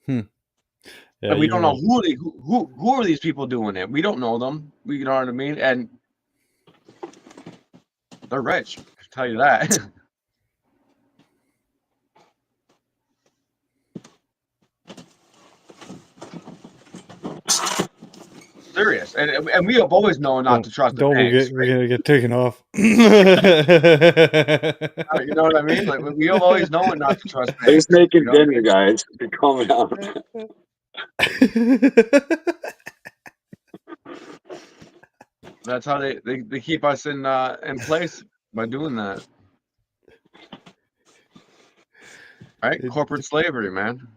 Yeah, and we don't know who are these people doing it. We don't know them. You know what I mean? And they're rich. I'll tell you that. Serious. And we have always known not to trust the banks. We're gonna get taken off. You know what I mean? Like we have always known not to trust banks. Just making dinner, guys. You're calming out. That's how they keep us in place by doing that. Right? Corporate slavery, man.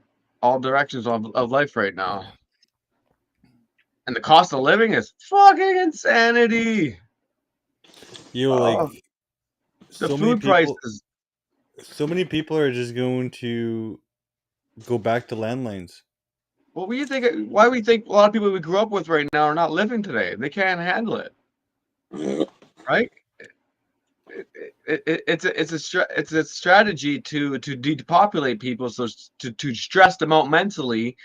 All directions of life right now. And the cost of living is fucking insanity. Like the food prices. So many people are just going to go back to landlines. Well, why do we think a lot of people we grew up with right now are not living today? They can't handle it. Yeah. Right? it's a strategy to depopulate people, so to stress them out mentally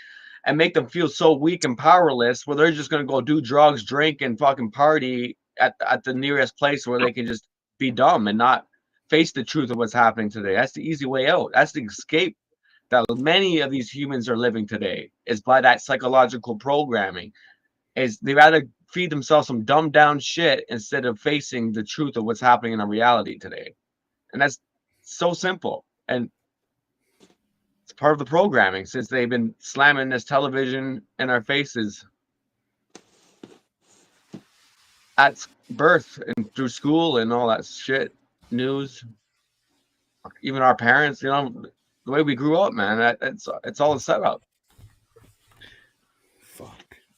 and make them feel so weak and powerless, where they're just gonna go do drugs, drink, and fucking party at the nearest place where they can just be dumb and not face the truth of what's happening today. That's the easy way out. That's the escape that many of these humans are living today, is by that psychological programming. Is they rather feed themselves some dumbed down shit instead of facing the truth of what's happening in our reality today. And that's so simple. And it's part of the programming since they've been slamming this television in our faces at birth and through school and all that shit, news. Even our parents, the way we grew up, man, it's all a setup. Fuck.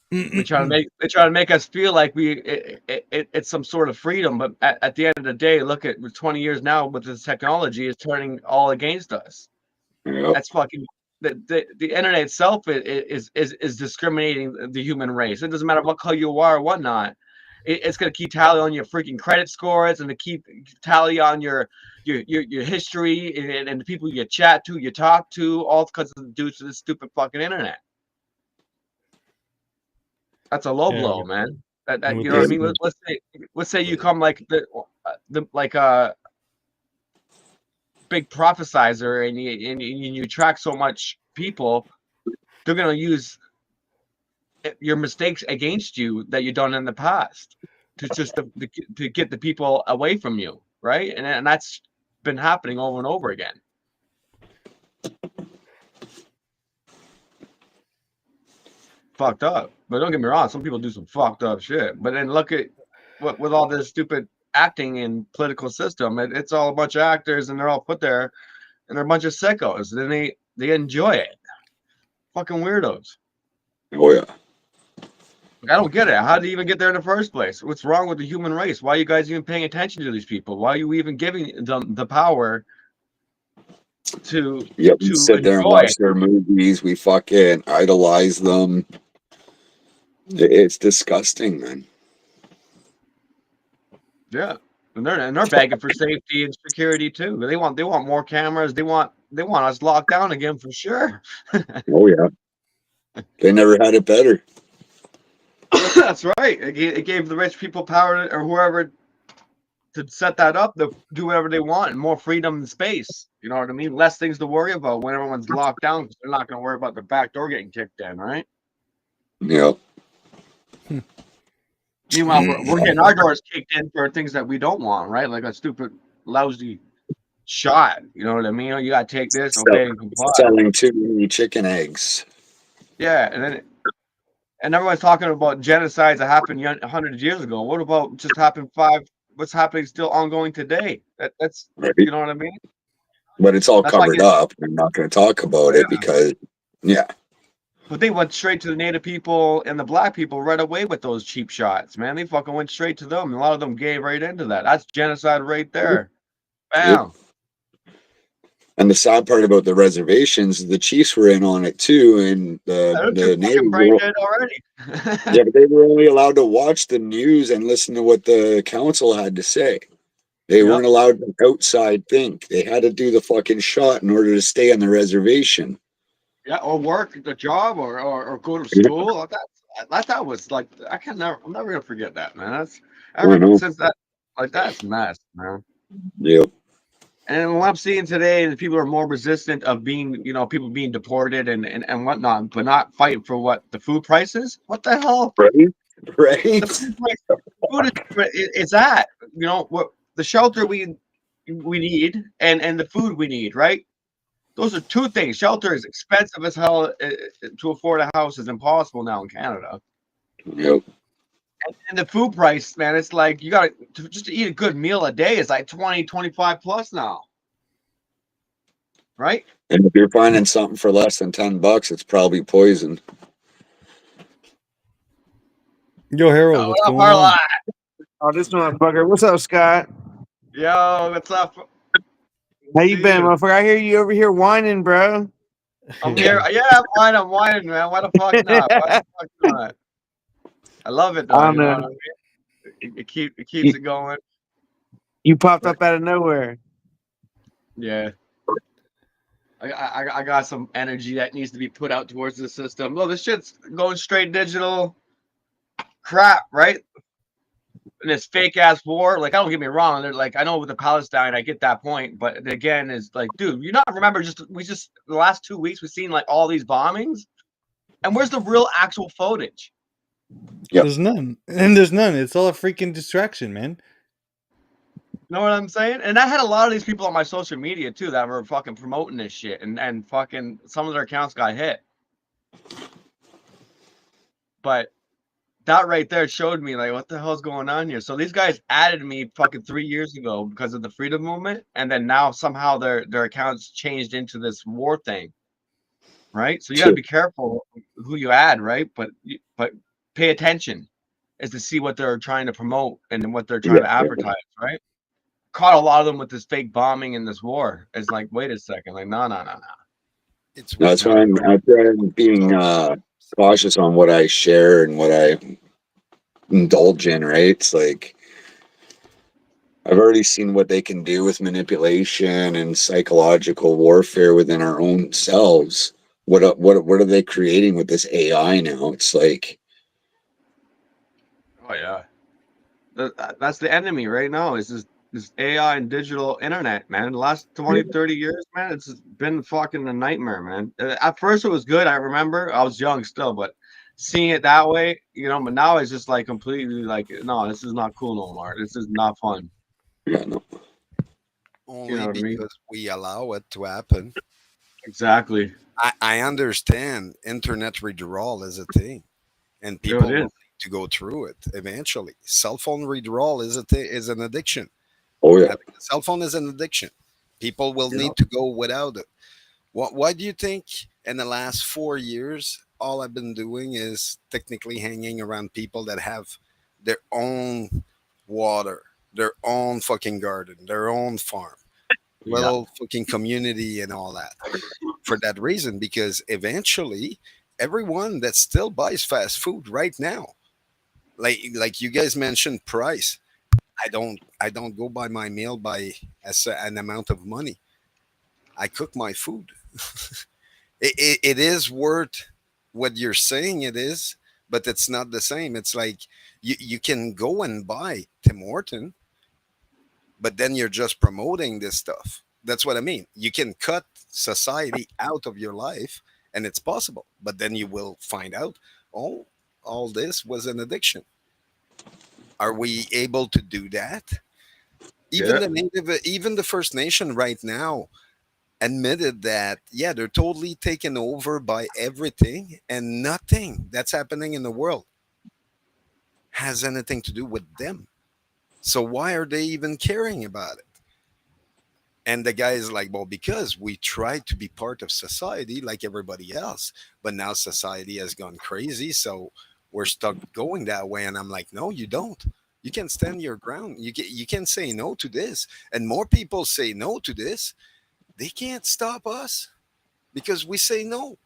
They try to make us feel like it's some sort of freedom, but at the end of the day, look at 20 years now with this technology is turning all against us. Yep. That's fucking the internet itself is discriminating the human race. It doesn't matter what color you are or whatnot. It's gonna keep tally on your freaking credit scores and to keep tally on your history and the people you chat to, you talk to, all because of due to this stupid fucking internet. That's a low blow, man. That you know what I mean? Let's say you come like the big prophesizer and you attract so much people, they're gonna use your mistakes against you that you've done in the past to get the people away from you, right? And that's been happening over and over again. Fucked up. But don't get me wrong, some people do some fucked up shit. But then look at what with all this stupid acting in political system, it's all a bunch of actors and they're all put there and they're a bunch of sickos. Then they enjoy it. Fucking weirdos. Oh yeah. I don't get it. How did they even get there in the first place? What's wrong with the human race? Why are you guys even paying attention to these people? Why are you even giving them the power to we sit there and watch their movies. We fucking idolize them. It's disgusting, man. Yeah, and they're begging for safety and security too. They want more cameras. They want us locked down again for sure. Oh yeah. They never had it better. That's right. It gave the rich people power or whoever to set that up to do whatever they want and more freedom and space. You know what I mean? Less things to worry about when everyone's locked down because they're not going to worry about the back door getting kicked in, right? Yep. Meanwhile, we're getting our doors kicked in for things that we don't want, right? Like a stupid, lousy shot. You know what I mean? You got to take this, obey, and comply. Selling too many chicken eggs. Yeah, and everyone's talking about genocides that happened 100 years ago. What about just happened what's happening still ongoing today? That's right. You know what I mean? But it's all covered up. I'm not going to talk about it because, yeah. But they went straight to the Native people and the Black people right away with those cheap shots, man. They fucking went straight to them. A lot of them gave right into that. That's genocide right there. Bam. Yep. And the sad part about the reservations, the Chiefs were in on it too, and the Native brain dead already. Yeah, but they were only allowed to watch the news and listen to what the council had to say. They weren't allowed to outside think. They had to do the fucking shot in order to stay on the reservation. Yeah, or work the job or go to school. That was like I'm never gonna forget that, man. That's since that that's mess, man. Yep. And what I'm seeing today is people are more resistant of being, people being deported and whatnot, but not fighting for what the food prices. What the hell? Right. The food is that, what the shelter we need and the food we need, right? Those are two things. Shelter is expensive as hell. To afford a house is impossible now in Canada. Yep. And the food price, man, it's like you got to just eat a good meal a day is like 20, 25 plus now. Right? And if you're finding something for less than $10, it's probably poison. Yo, Harold, what's going on? Oh, this motherfucker. What's up, Scott? Yo, what's up? How you been, motherfucker? I hear you over here whining, bro. I'm here. Yeah, I'm whining, man. Why the fuck not? Why the fuck not? I love it though. You know what I mean? It keeps it going. You popped up out of nowhere. Yeah. I got some energy that needs to be put out towards the system. Well, this shit's going straight digital crap, right? And this fake ass war. Like, I don't get me wrong. They're like, I know with the Palestine, I get that point, but again, is like, dude, you not remember? The last 2 weeks we've seen like all these bombings, and where's the real actual footage? Yep. There's none, and there's none. It's all a freaking distraction, man. You know what I'm saying? And I had a lot of these people on my social media too that were fucking promoting this shit, and fucking some of their accounts got hit. But that right there showed me like what the hell's going on here. So these guys added me fucking 3 years ago because of the freedom movement, and then now somehow their accounts changed into this war thing, right? So you got to be careful who you add, right? But pay attention as to see what they're trying to promote and what they're trying to advertise, right? Caught a lot of them with this fake bombing in this war. It's like, wait a second, like no. It's That's why I'm being cautious on what I share and what I indulge in, right? It's like I've already seen what they can do with manipulation and psychological warfare within our own selves. What are they creating with this AI now? It's like, Oh yeah, that's the enemy right now. Is this AI and digital internet, man. The last 20, 30 years, man, it's been fucking a nightmare, man. At first it was good. I remember I was young still, but seeing it that way, but now it's just like completely like, no, this is not cool no more. This is not fun. yeah, no. only know what I mean? because we allow it to happen. Exactly. I understand internet withdrawal is a thing, and Yeah, people it will is. need to go through it eventually. Cell phone withdrawal is an addiction. Oh yeah, Having a cell phone is an addiction. People will Yeah. need to go without it. Why do you think in the last 4 years, all I've been doing is technically hanging around people that have their own water, their own fucking garden, their own farm, Yeah. little fucking community and all that? For that reason, because eventually everyone that still buys fast food right now, like you guys mentioned price, I don't go buy my meal by an amount of money. I cook my food. It is worth what you're saying it is, but it's not the same. It's like you can go and buy Tim Horton, but then you're just promoting this stuff. That's what I mean. You can cut society out of your life, and it's possible, but then you will find out, oh, all this was an addiction. Are we able to do that? Even Yeah. the even the First Nation right now admitted that, yeah, they're totally taken over by everything, and nothing that's happening in the world has anything to do with them. So why are they even caring about it? And the guy is like, well, because we try to be part of society like everybody else, but now society has gone crazy, so we're stuck going that way. And I'm like, no, you don't. You can stand your ground. You can say no to this, and more people say no to this. They can't stop us because we say no.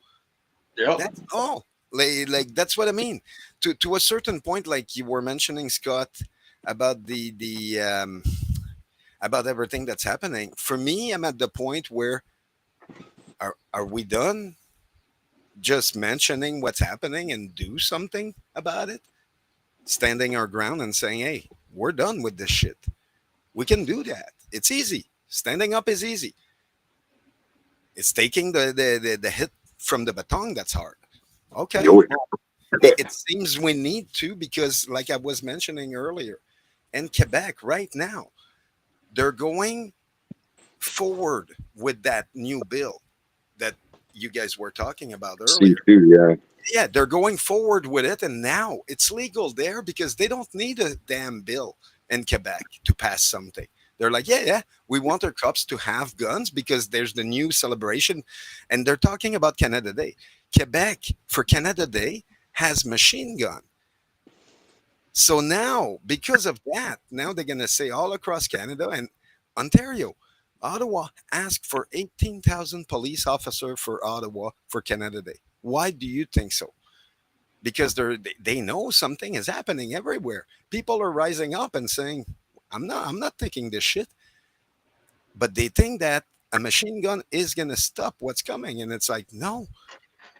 Yep. That's all. Like that's what I mean. To a certain point, like you were mentioning, Scott, about the about everything that's happening. For me, I'm at the point where are we done just mentioning what's happening and do something about it? Standing our ground and saying, hey, we're done with this shit. We can do that. It's easy. Standing up is easy. It's taking the hit from the baton that's hard. Okay. yo, It seems we need to, because like I was mentioning earlier, in Quebec right now, they're going forward with that new bill that you guys were talking about C earlier. two, yeah, Yeah, they're going forward with it, and now it's legal there because they don't need a damn bill in Quebec to pass something. They're like, yeah, yeah, we want our cops to have guns because there's the new celebration, and they're talking about Canada Day. Quebec for Canada Day has machine gun. So now, because of that, now they're going to say all across Canada and Ontario, Ottawa asked for 18,000 police officer for Ottawa for Canada Day. Why do you think so? Because they know something is happening everywhere. People are rising up and saying, I'm not thinking this shit. But they think that a machine gun is gonna stop what's coming, and it's like, no,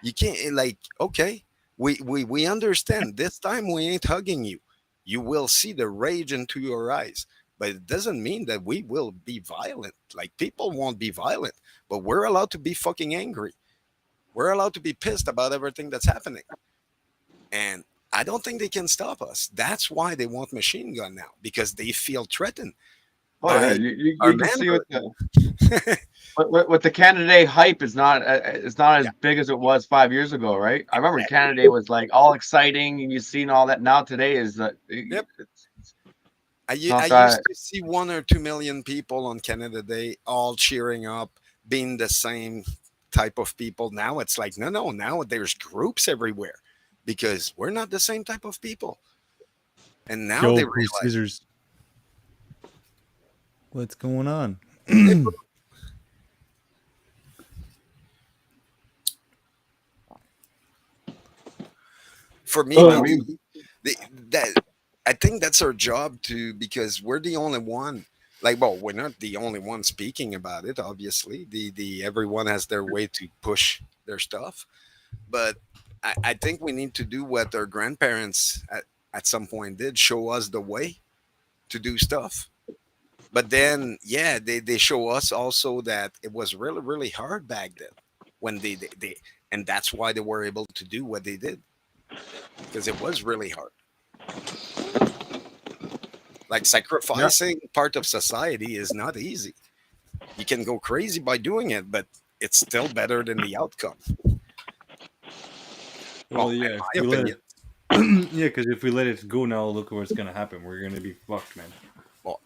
you can't. Like, okay, we understand. This time we ain't hugging you. You will see the rage into your eyes, but it doesn't mean that we will be violent. Like, people won't be violent, but we're allowed to be fucking angry. We're allowed to be pissed about everything that's happening, and I don't think they can stop us. That's why they want machine gun now, because they feel threatened Oh yeah, by our you can see manhood. with the Canada Day hype is not it's not as Yeah. big as it was 5 years ago, right? I remember Canada Day was like all exciting and you seen all that. Now today is that Yep. it's I not used that. to see 1 or 2 million people on Canada Day all cheering up, being the same type of people. Now it's like, no, no, now there's groups everywhere because we're not the same type of people. And now Yo, they Pooh realize, Scissors. What's going on? hey, for me, I mean, that I think that's our job to, because we're the only one. Like, well, we're not the only one speaking about it. Obviously, the everyone has their way to push their stuff, but I think we need to do what our grandparents at some point did: show us the way to do stuff. But then, yeah, they show us also that it was really, really hard back then when they and that's why they were able to do what they did, because it was really hard. Like, yeah. sacrificing part of society is not easy. You can go crazy by doing it, but it's still better than the outcome. Well, Well, yeah, in if my we let opinion. it, yeah, because if we let it go now, look at what's gonna happen. We're gonna be fucked, man. Well,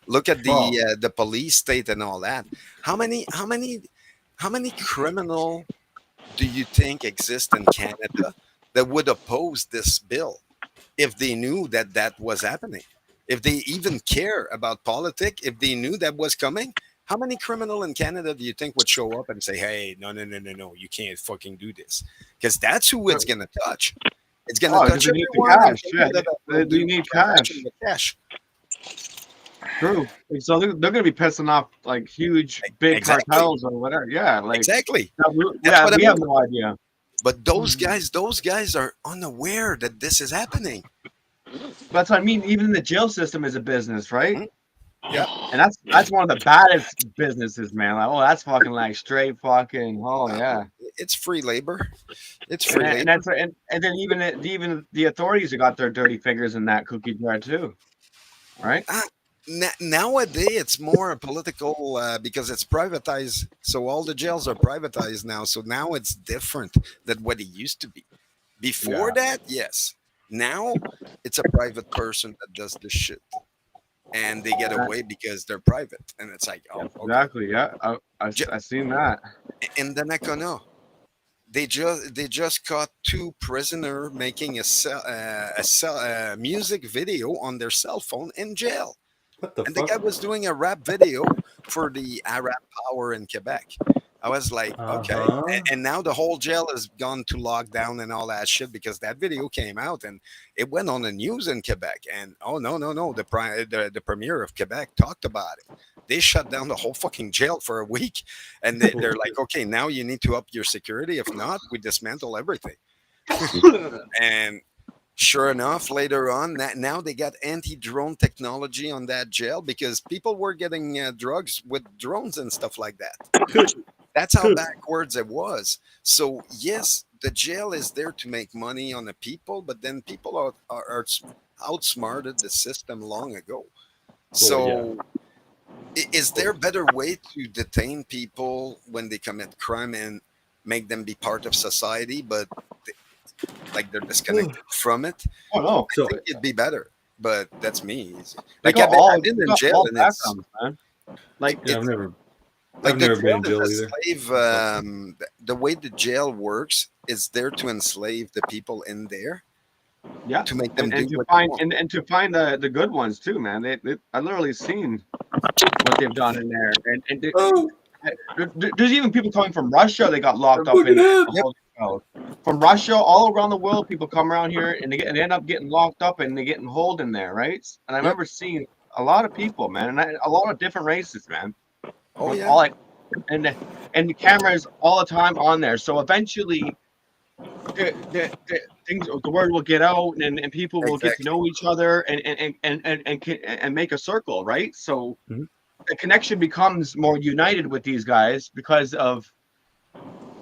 look at Well, the police state and all that. How many criminal do you think exist in Canada that would oppose this bill if they knew that that was happening? If they even care about politics, if they knew that was coming, how many criminal in Canada do you think would show up and say, "Hey, no, no, no, no, no, you can't fucking do this"? Because that's who it's gonna touch. It's gonna oh, because touch they need the everyone in cash. Yeah, Canada that will they do need touching cash. the cash. True. So they're going to be pissing off like huge, big Exactly, cartels or whatever. Yeah, like exactly. That's yeah, what I we mean. have no idea. But those guys are unaware that this is happening. That's what I mean. Even the jail system is a business, right? Mhm. Yep. And that's one of the baddest businesses, man. Like, oh, that's fucking like straight fucking. Oh Uh, yeah. it's free labor. It's And free then, labor. and then even the authorities have got their dirty fingers in that cookie jar too, right? Ah, nowadays, it's more political because it's privatized. So all the jails are privatized now. So now it's different than what it used to be. Before Yeah. that, yes. Now it's a private person that does this shit, and they get away because they're private. And it's like, oh, Yes, okay. exactly. Yeah, I seen that. In the Nakano, they just caught two prisoner making a music video on their cell phone in jail, What the and the guy fuck? was doing a rap video for the Arab power in Quebec. I was like, Uh okay. huh. And now the whole jail has gone to lockdown and all that shit because that video came out and it went on the news in Quebec. And oh no, no, no, the premier of Quebec talked about it. They shut down the whole fucking jail for a week, and they're like, okay, now you need to up your security. If not, we dismantle everything. And sure enough, later on, now they got anti-drone technology on that jail because people were getting drugs with drones and stuff like that. That's how backwards it was. So yes, the jail is there to make money on the people, but then people are outsmarted the system long ago. Oh yeah. So is there a better way to detain people when they commit crime and make them be part of society, but like they're disconnected from it? Oh no, I So think it'd be better, but that's me. they Like got all I've been they in got jail, all and it's backgrounds, man. Like yeah, it's I've like the never been jail in is jail a either. slave. The way the jail works is there to enslave the people in there yeah, to make them do and to what they find want. and to find the good ones too, man. I literally seen what they've done in there, and Oh, there's even people coming from Russia. They got locked I'm up fucking in up. the Yep. holding cells. From Russia, all around the world, people come around here and they end up getting locked up and they getting holed in there, right? And I Yep. remember seeing a lot of people, man, and a lot of different races, man. Oh With yeah, all like, and the cameras all the time on there. So eventually, the things, the word will get out, and people will get to exactly. know each other, and make a circle, right? So Mhm. the connection becomes more united with these guys because of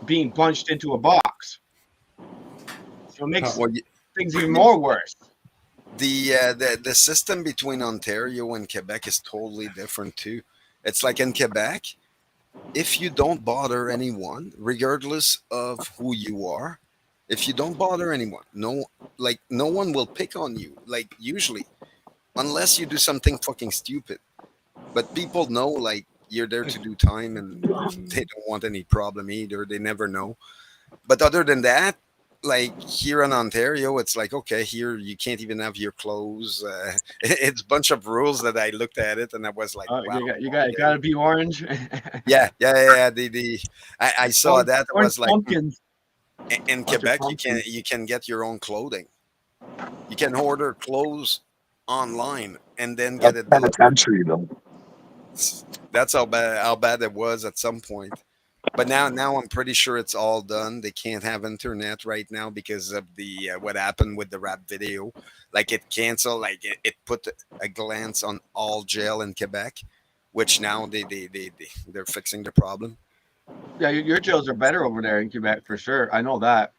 being bunched into a box. So it makes Well, things even more worse. the system between Ontario and Quebec is totally different too. It's like in Quebec, if you don't bother anyone, regardless of who you are, if you don't bother anyone, no one will pick on you. Like usually, unless you do something fucking stupid. But people know like you're there to do time, and they don't want any problem either. They never know. But other than that, like here in Ontario, it's like okay, here you can't even have your clothes. It's a bunch of rules that I looked at it and I was like, wow, You okay. gotta be orange. Yeah. I saw orange, that. It orange was like pumpkins. in Bunch of Quebec, pumpkins. you can get your own clothing. You can order clothes online and then get That's it delivered. penitentiary, though. That's how bad it was at some point. But now I'm pretty sure it's all done. They can't have internet right now because of the what happened with the rap video. Like it canceled. Like it put a glance on all jail in Quebec, which now they're fixing the problem. Yeah, your jails are better over there in Quebec for sure. I know that.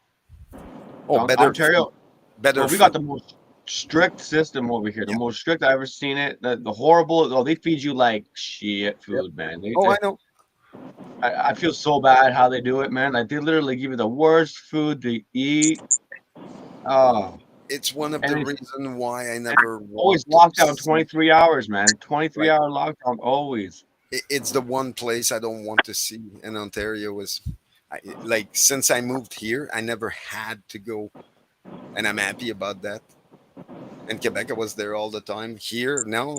Oh, better food, Ontario, better well, we got food. the most strict system over here. The Yeah. most strict I've ever seen it. The horrible. Oh, they feed you like shit Yep. food, man. Oh, I know. I feel so bad how they do it, man. Like they literally give you the worst food to eat. Oh, It's one of the and it's reasons why I never want always to locked down see. 23 hours, man. 23 Right. hour lockdown always. It's the one place I don't want to see in Ontario. Is like since I moved here, I never had to go, and I'm happy about that. In Quebec, I was there all the time. Here, now,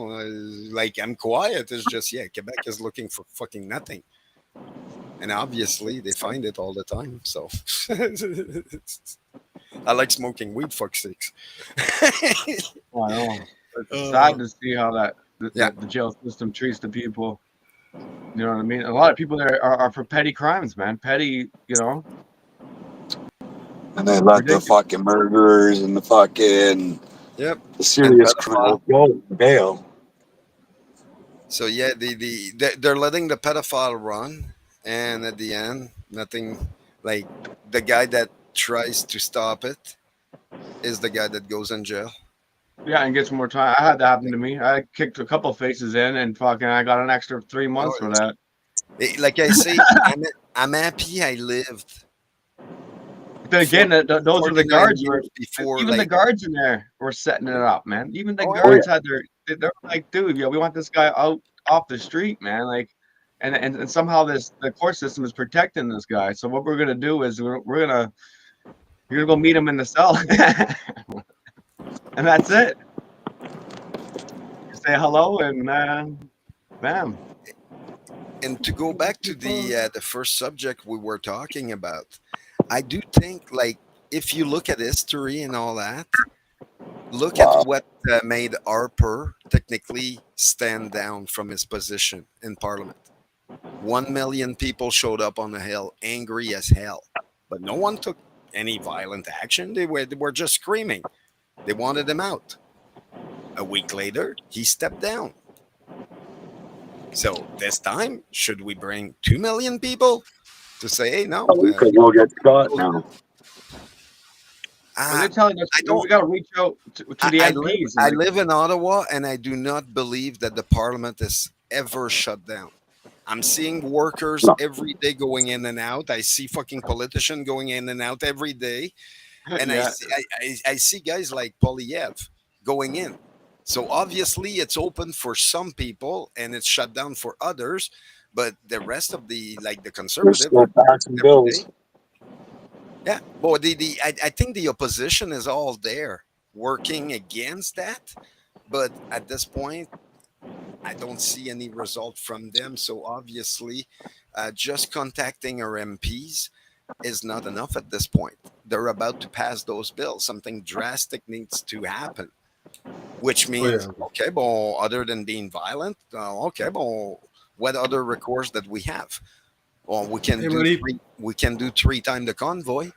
like I'm quiet. It's just yeah, Quebec is looking for fucking nothing, and obviously they find it all the time. So I like smoking weed. Fuck sakes. Oh, I know. It's uh, sad to see how that yeah. the jail system treats the people. You know what I mean? A lot of people there are for petty crimes, man. Petty, And they let the ridiculous. fucking murderers and the fucking Yep. the And serious pedophile. criminals go bail. So yeah, they're letting the pedophile run, and at the end, nothing. Like the guy that tries to stop it is the guy that goes in jail. Yeah, and get some more time. I had that happen to me. I kicked a couple faces in, and fucking, I got an extra 3 months Oh, for that. like I say, I'm happy I lived But then again, those were the 49 guards. Were years before. even the Like guards in there were setting it up, man. Even the oh, I Oh know. yeah, guards had they're like, dude, we want this guy out off the street, man. Like, and somehow the court system is protecting this guy. So what we're gonna do is we're gonna you're gonna go meet him in the cell, and that's it. You say hello, and bam. And to go back to the first subject we were talking about, I do think like if you look at history and all that, look at wow. what made Harper technically stand down from his position in Parliament. 1 million people showed up on the hill, angry as hell, but no one took any violent action. They were just screaming. They wanted him out. A week later, he stepped down. So this time, should we bring 2 million people to say, "Hey, no, Because we'll get Scott now. But uh, they're telling us I don't. we got to reach out to the MPs and I live in Ottawa, and I do not believe that the Parliament is ever shut down. I'm seeing workers No, every day going in and out. I see fucking politicians going in and out every day, and yeah, I see guys like Polyev going in. So obviously, it's open for some people and it's shut down for others. But the rest of the they're conservative still are passing every day. bills. Yeah, but I think the opposition is all there working against that. But at this point, I don't see any result from them. So obviously, just contacting our MPs is not enough at this point. They're about to pass those bills. Something drastic needs to happen. which means okay, well, other than being violent, okay, well, what other recourse that we have? Well, we can do three. We can do 3 times the convoy.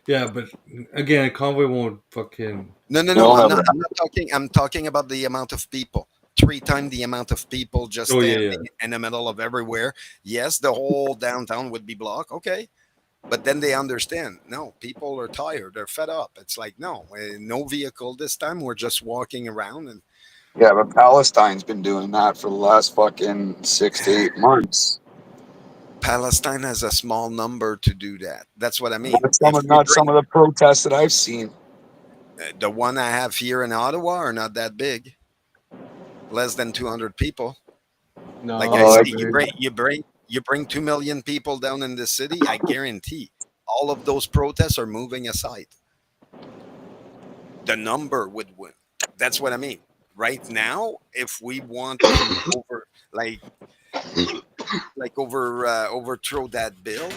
Yeah, but again, a convoy won't fucking. No. I'm not talking. I'm talking about the amount of people. 3 times the amount of people just standing in the middle of everywhere. Yes, the whole downtown would be blocked. Okay, but then they understand. No, people are tired. They're fed up. It's like no, no vehicle this time. We're just walking around and. Yeah, but Palestine's been doing that for the last fucking 6 to 8 months. Palestine has a small number to do that. That's what I mean. Not some of the protests that I've seen. The one I have here in Ottawa are not that big. Less than 200 people. No, like I say, you bring 2 million people down in the city. I guarantee all of those protests are moving aside. The number would win. That's what I mean. Right now, if we want to overthrow that bill,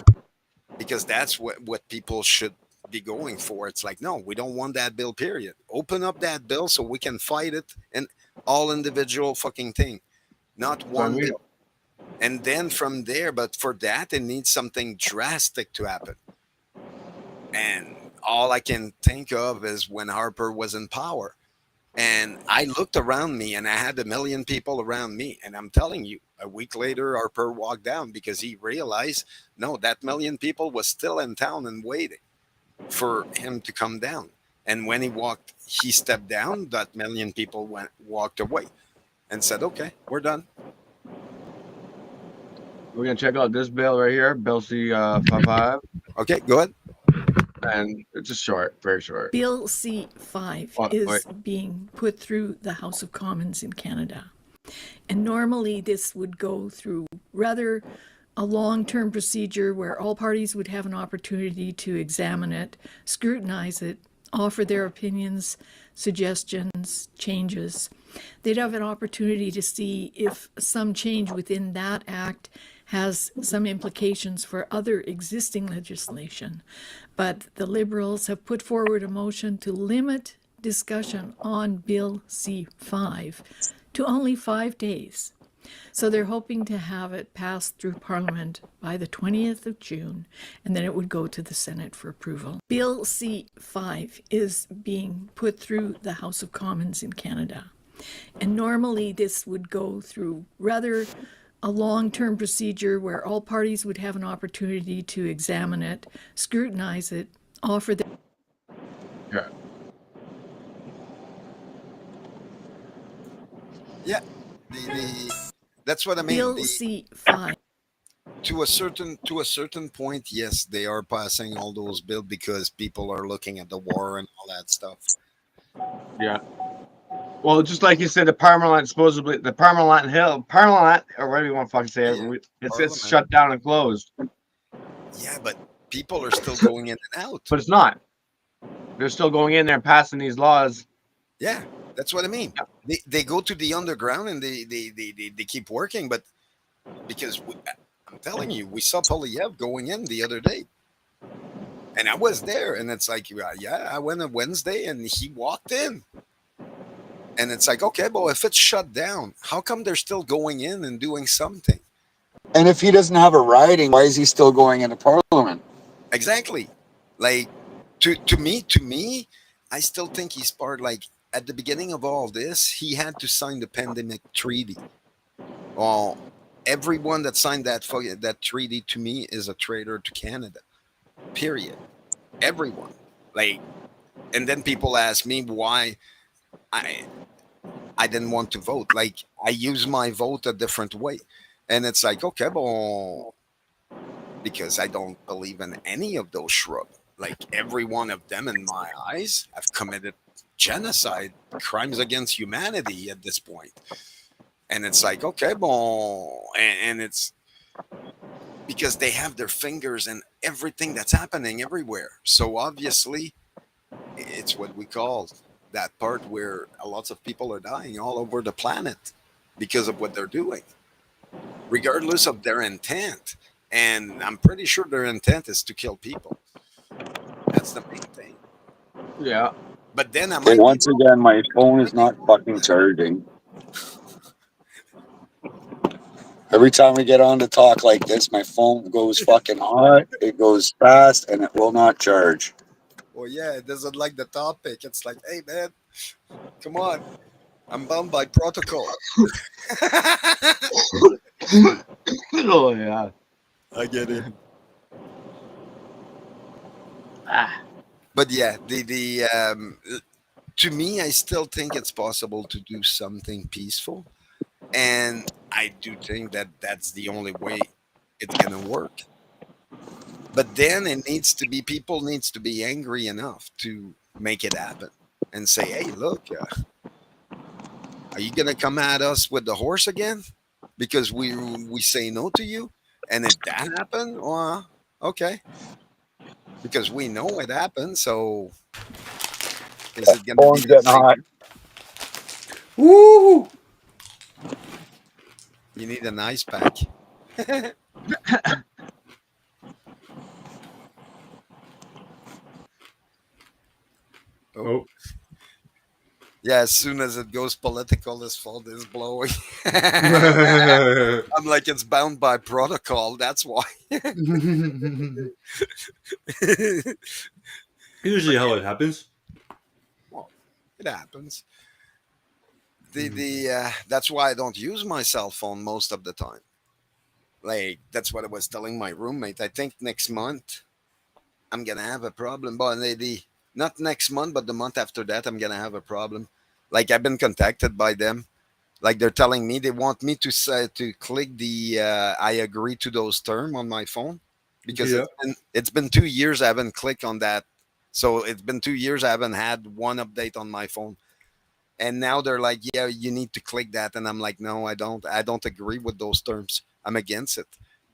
because that's what people should be going for. It's like, no, we don't want that bill, period. Open up that bill so we can fight it and all individual fucking thing, not one bill. And then from there, but for that, it needs something drastic to happen. And all I can think of is when Harper was in power. And I looked around me and I had 1 million people around me. And I'm telling you, a week later, Harper walked down because he realized, no, that 1 million people was still in town and waiting for him to come down. And when he stepped down, that 1 million people walked away and said, okay, we're done. We're going to check out this bill right here, Bill C-55. Okay, go ahead. And it's just short, very short. Bill C-5 is being put through the House of Commons in Canada. And normally this would go through rather a long-term procedure where all parties would have an opportunity to examine it, scrutinize it, offer their opinions, suggestions, changes. They'd have an opportunity to see if some change within that act has some implications for other existing legislation. But the Liberals have put forward a motion to limit discussion on Bill C-5 to only 5 days. So they're hoping to have it passed through Parliament by the 20th of June, and then it would go to the Senate for approval. Bill C-5 is being put through the House of Commons in Canada. And normally this would go through rather a long-term procedure where all parties would have an opportunity to examine it, scrutinize it, offer their... Yeah. That's what I mean. Bill C-5. To a certain point, yes, they are passing all those bills because people are looking at the war and all that stuff. Yeah. Well, just like you said, the Parliament supposedly, the Parliament Hill, Parliament, or whatever you want to fucking say it, it's shut down and closed. Yeah, but people are still going in and out. But it's not. They're still going in there and passing these laws. Yeah, that's what I mean. They go to the underground and they keep working, but because I'm telling you, we saw Polyev going in the other day. And I was there, and it's like, yeah, I went on Wednesday, and he walked in. And it's like, okay, well, if it's shut down, how come they're still going in and doing something? And if he doesn't have a riding, why is he still going into Parliament? Exactly. Like, to me, I still think he's part, like, at the beginning of all this, he had to sign the pandemic treaty. Well, everyone that signed that treaty, to me, is a traitor to Canada. Period. Everyone. Like, and then people ask me why I didn't want to vote. Like, I use my vote a different way. And it's like, okay, well, because I don't believe in any of those shrubs. Like, every one of them, in my eyes, have committed genocide, crimes against humanity at this point. And it's like, okay, well, and it's because they have their fingers in everything that's happening everywhere. So obviously, it's what we call that part where lots of people are dying all over the planet because of what they're doing, regardless of their intent. And I'm pretty sure their intent is to kill people. That's the main thing. Yeah. But then I And might be once wrong. again, my phone is not fucking charging. Every time we get on to talk like this, my phone goes fucking hot. It goes fast, and it will not charge. Oh yeah, it doesn't like the topic. It's like, hey man, come on. I'm bound by protocol. Oh yeah. I get it. Ah. But yeah, to me, I still think it's possible to do something peaceful, and I do think that that's the only way it's gonna work. But then it needs to be people needs to be angry enough to make it happen and say, "Hey, look, are you gonna come at us with the horse again because we say no to you?" And if that happened, well, okay, because we know it happened. So is it gonna be Phone's the getting same? hot. Woo! You need an ice pack. Oh. Oh. Yeah, as soon as it goes political, his phone is blowing. I'm like, it's bound by protocol. That's why. Usually how it happens. Well, it happens. That's why I don't use my cell phone most of the time. Like that's what I was telling my roommate. I think next month I'm gonna have a problem. But not next month, but the month after that, I'm gonna have a problem. Like I've been contacted by them. Like they're telling me they want me to say to click the I agree to those terms on my phone because Yeah. it's been 2 years I haven't clicked on that. So it's been 2 years I haven't had one update on my phone. And now they're like, yeah, you need to click that, and I'm like, no, I don't agree with those terms. I'm against it.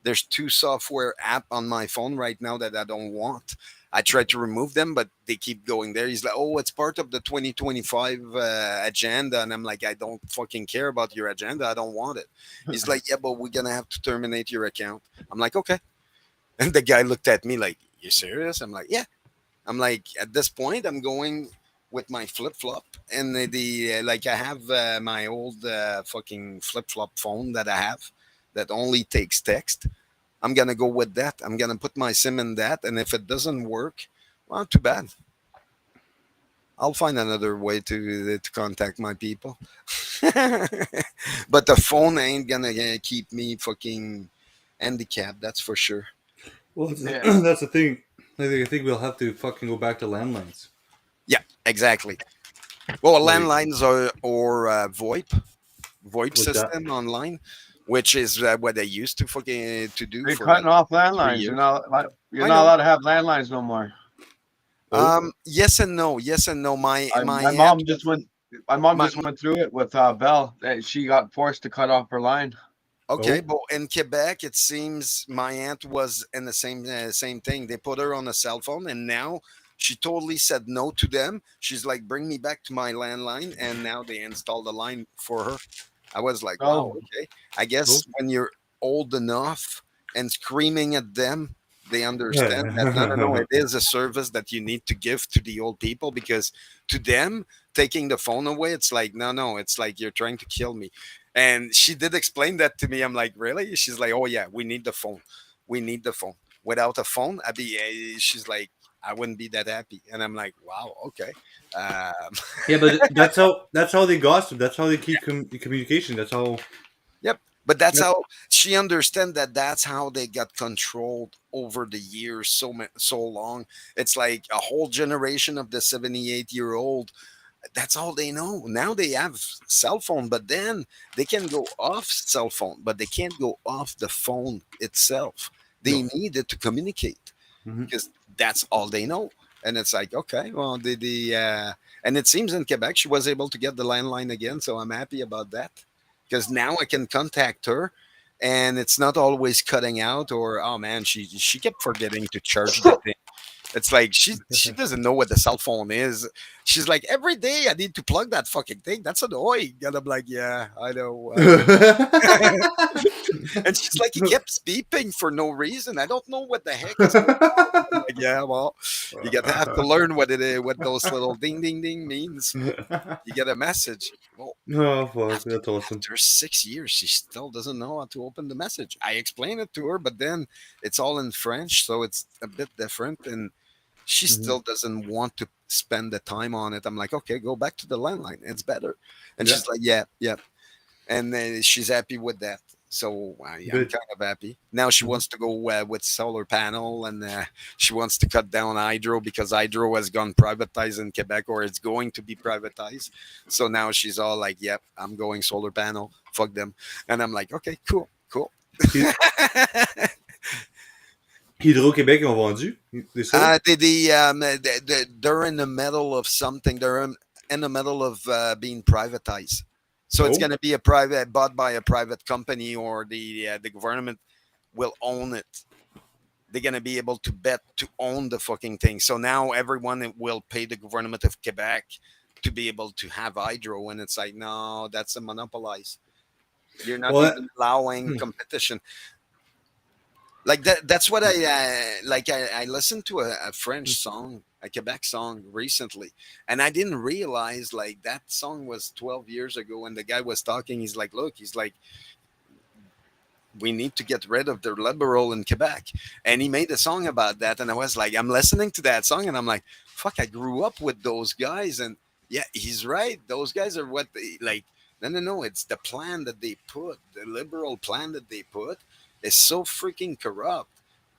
There's two software app on my phone right now that I don't want. I tried to remove them, but they keep going there. He's like, oh, it's part of the 2025 agenda, and I'm like, I don't fucking care about your agenda. I don't want it. He's like, yeah, but we're gonna have to terminate your account. I'm like, okay. And the guy looked at me like, you serious? I'm like, yeah. I'm like, at this point, I'm going with my flip flop, and like I have my old fucking flip flop phone that I have that only takes text. I'm gonna go with that. I'm gonna put my SIM in that, and if it doesn't work, well, too bad. I'll find another way to contact my people. But the phone ain't gonna keep me fucking handicapped. That's for sure. Well, Yeah. that's the thing. I think we'll have to fucking go back to landlines. Yeah, exactly. Well, Like, landlines or VoIP what's that? system online, which is what they used to fucking to do They're for like cutting off 3 landlines. years. You're I not know. allowed to have landlines no more. Oh, Yes and no. Yes and no. My My aunt mom just went. My mom my just went through it with Belle. She got forced to cut off her line. okay, oh, but in Quebec, it seems my aunt was in the same thing. They put her on a cell phone, and now she totally said no to them. She's like, "Bring me back to my landline," and now they installed the line for her. I was like, "Wow, Oh, okay." I oh. guess when you're old enough and screaming at them, they understand that no, no, no. It is a service that you need to give to the old people because to them, taking the phone away, it's like, no, no. It's like you're trying to kill me. And she did explain that to me. I'm like, really? She's like, oh yeah, we need the phone. We need the phone. Without a phone, I'd be. She's like, I wouldn't be that happy. And I'm like, wow, okay. Yeah, but that's how they gossip. That's how they keep communication. That's how. Yep. But that's That's, how she understand that. That's how they got controlled over the years, so long. It's like a whole generation of the 78-year-old. That's all they know. Now they have cell phone, but then they can go off cell phone, but they can't go off the phone itself. They no. need it to communicate Hmm. because that's all they know. And it's like, okay, well, and it seems in Quebec she was able to get the landline again, so I'm happy about that because now I can contact her, and it's not always cutting out or oh man, she kept forgetting to charge the thing. It's like she doesn't know what the cell phone is. She's like, every day I need to plug that fucking thing. That's annoying. And I'm like, yeah, I know. And she's like, it keeps beeping for no reason. I don't know what the heck is going on. I'm like, yeah, well, you got to have to learn what it is, what those little ding ding ding means. You get a message. Well, Oh fuck, that's awesome. after 6 years, she still doesn't know how to open the message. I explain it to her, but then it's all in French, so it's a bit different, and she still doesn't want to spend the time on it. I'm like, okay, go back to the landline. It's better. And Yeah. she's like, yeah, yeah. And she's happy with that. So I'm Good. kind of happy. Now she wants to go with solar panel, and she wants to cut down hydro because hydro has gone privatized in Quebec, or it's going to be privatized. So now she's all like, yep, I'm going solar panel. Fuck them. And I'm like, okay, cool, cool. Hydro-Québec ont vendu des solaires? They're in the middle of something. They're in the middle of being privatized. So it's Oh. going to be bought by a private company, or the government will own it. They're going to be able to bet to own the fucking thing. So now everyone will pay the government of Quebec to be able to have hydro, and it's like, no, that's a monopolize. You're not even allowing competition. Like that. That's what I like. I listened to a French song, a Quebec song recently, and I didn't realize like that song was 12 years ago. And the guy was talking. He's like, look, he's like, we need to get rid of the liberal in Quebec. And he made a song about that. And I was like, I'm listening to that song and I'm like, fuck, I grew up with those guys. And yeah, he's right. Those guys are what they like. No. It's the plan that they put, the liberal plan that they put is so freaking corrupt.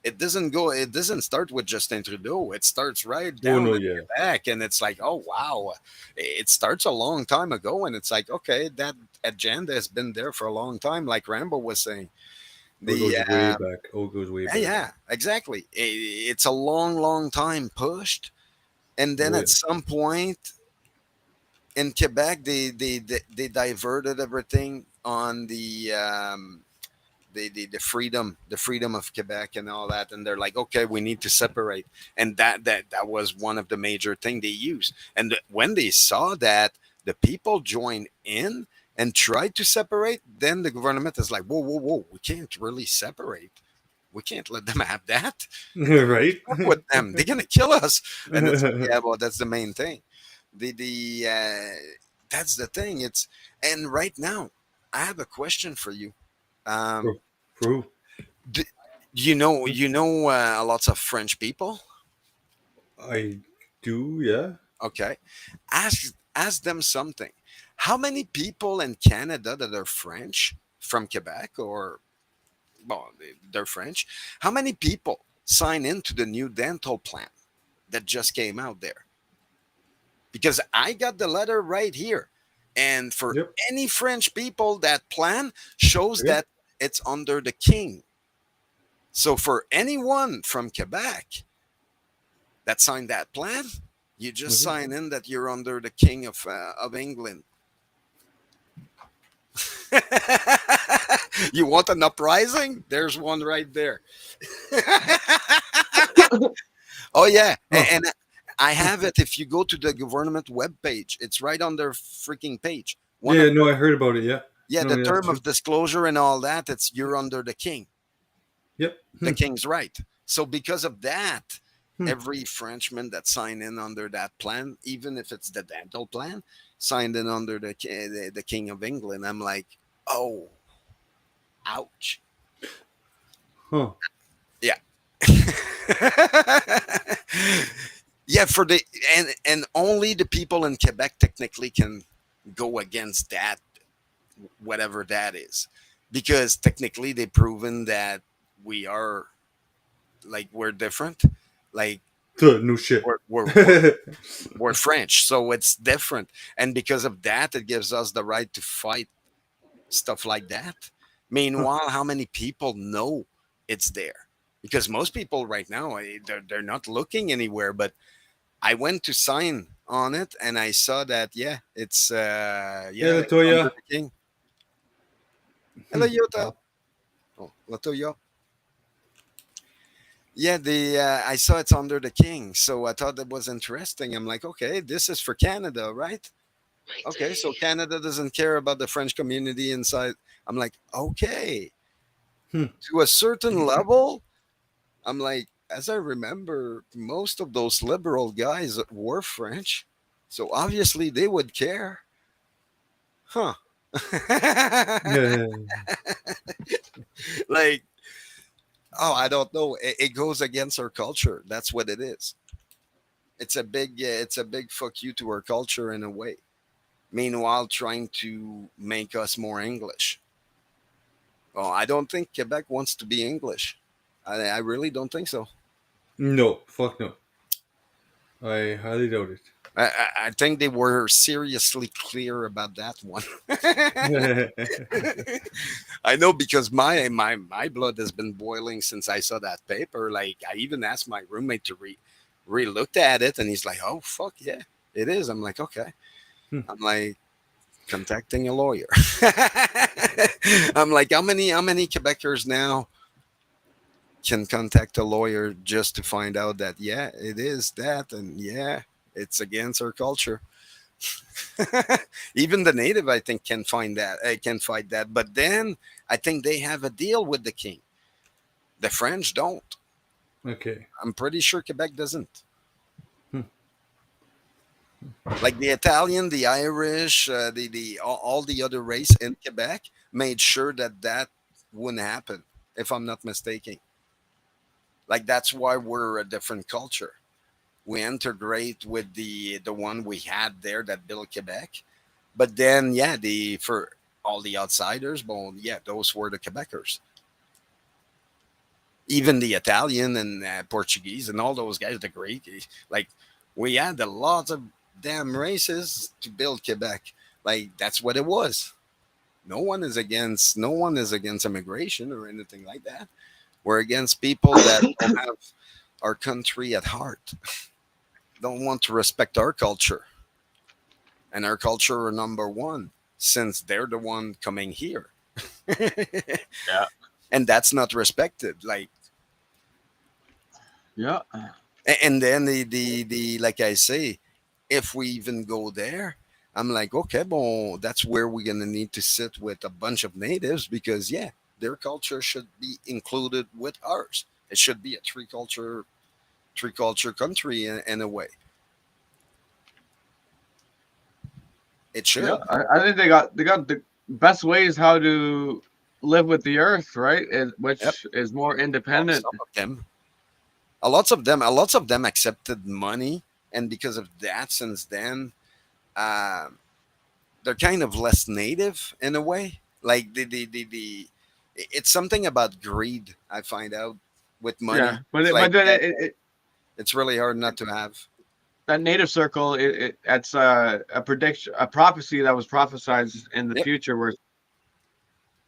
It doesn't start with Justin Trudeau. It starts right down in Quebec. And it's like, oh, wow. It starts a long time ago. And it's like, okay, that agenda has been there for a long time. Like Rambo was saying. It goes way back. Oh, it goes way back. Yeah, exactly. It's a long, long time pushed. And then at some point in Quebec, they diverted everything on the freedom of Quebec and all that, and they're like, okay, we need to separate, and that was one of the major thing they used. And when they saw that the people joined in and tried to separate, then the government is like, whoa, we can't really separate. We can't let them have that. Right? Fuck with them, they're gonna kill us. And it's like, yeah, well, that's the main thing. The That's the thing. And right now, I have a question for you. For who? You know lots of French people. I do, yeah. Okay, ask them something. How many people in Canada that are French from Quebec, or well, they're French? How many people sign into the new dental plan that just came out there? Because I got the letter right here, and for any French people, that plan shows that it's under the king. So for anyone from Quebec that signed that plan, you just sign in that you're under the king of England. You want an uprising? There's one right there. Oh yeah, and I have it. If you go to the government webpage, it's right on their freaking page. I heard about it. Yeah. Yeah, the term of disclosure and all that. It's you're under the king. Yep. The king's right. So because of that, every Frenchman that signed in under that plan, even if it's the dental plan, signed in under the King of England. I'm like, oh, ouch. Huh. Yeah. Yeah, and only the people in Quebec technically can go against that, whatever that is, because technically they've proven that we're different. Like no shit. We're French, so it's different, and because of that, it gives us the right to fight stuff like that. Meanwhile, how many people know it's there? Because most people right now, they're not looking anywhere. But I went to sign on it, and I saw that it's Toya. under the king. Hello, Yota. Oh, Latoya. Yeah, I saw it's under the king, so I thought that was interesting. I'm like, okay, this is for Canada, right? Okay, so Canada doesn't care about the French community inside. I'm like, okay, To a certain level, I'm like, as I remember, most of those liberal guys were French, so obviously they would care, huh? Like, oh, I don't know. It goes against our culture. That's what it is. It's a big fuck you to our culture in a way. Meanwhile, trying to make us more English. Well, I don't think Quebec wants to be English. I really don't think so. No, fuck no. I highly doubt I think they were seriously clear about that one. it. I know because my blood has been boiling since I saw that paper. Like I even asked my roommate to re-looked at it, and he's like, "Oh fuck yeah, it is." I'm like, "Okay." I'm like contacting a lawyer. I'm like, how many Quebecers now can contact a lawyer just to find out that yeah, it is that, and yeah, it's against our culture. Even the native, I think, can find that, can fight that. But then I think they have a deal with the king. The French don't. Okay. I'm pretty sure Quebec doesn't. Like the Italian, the Irish, the all the other race in Quebec made sure that that wouldn't happen. If I'm not mistaken, like that's why we're a different culture. We integrate with the one we had there that built Quebec. But then, yeah, the for all the outsiders, well, yeah, those were the Quebecers. Even the Italian and Portuguese and all those guys, the Greek, like we had a lot of damn races to build Quebec. Like that's what it was. No one is against immigration or anything like that. We're against people that don't have our country at heart, don't want to respect our culture, and our culture are number one since they're the one coming here. Yeah. And that's not respected. Like, Yeah. and then the like I say, if we even go there, I'm like, okay, well, that's where we're gonna need to sit with a bunch of natives because yeah, their culture should be included with ours. It should be a three culture country in a way. It Yeah. should. I think they got the best ways how to live with the earth, right? Yep. Which is more Well, independent. some of them. A lots of them accepted money, and because of that, since then, uh, they're kind of less native in a way. Like it's something about greed. I find out with Yeah, money. but It's but like then it's really hard not to have. that native circle, it's a prediction, a prophecy that was prophesied in the Yep. future, where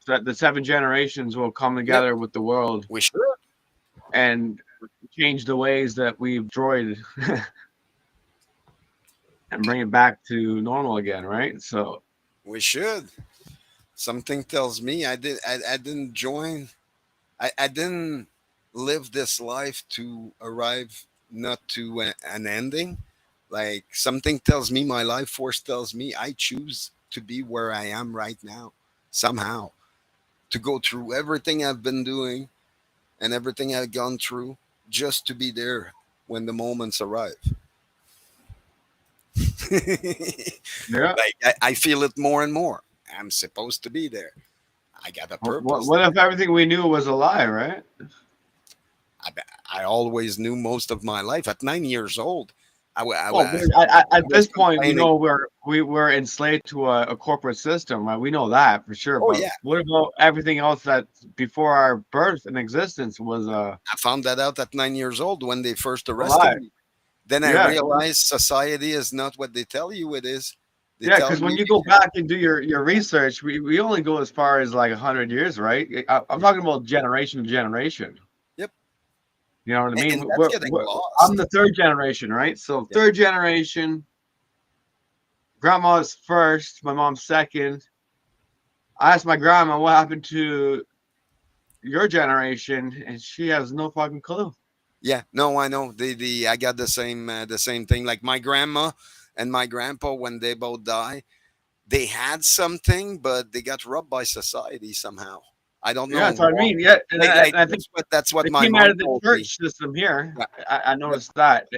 that the seven generations will come Yep. together with the world We should. and change the ways that we've destroyed and bring it back to normal again, right? So We should. Something tells me I didn't join. I didn't live this life to arrive not to an ending. Like something tells me, my life force tells me I choose to be where I am right now somehow, to go through everything I've been doing and everything I've gone through just to be there when the moments arrive. yeah. Like I feel it more and more. I'm supposed to be there. I got a purpose. What if everything we knew was a lie, right? I, I always knew most of my life. At 9 years old, Well, but I at was this point, complaining. we were enslaved to a corporate system, right? We know that for sure. Oh But yeah, what about everything else that before our birth and existence was I found that out at 9 years old when they first a lie? arrested me. Then I Yeah, realized society is not what they tell you it is. They yeah. tell Because when you, you go back and do your research, we only go as far as like 100 years, right? I'm talking about generation to generation. yep, You know what I mean? and that's getting I'm lost. the third generation, right? So Yep. third generation, grandma's first, my mom's second. I asked my grandma what happened to your generation, and she has no fucking clue. Yeah, no, I know. The I got the same thing. Like my grandma and my grandpa, when they both die, they had something, but they got robbed by society somehow. I don't Yeah, know that's what I why. mean. Yeah, and Like I think that's what they my came out mom of the told me. church system here. Yeah, I that, noticed that.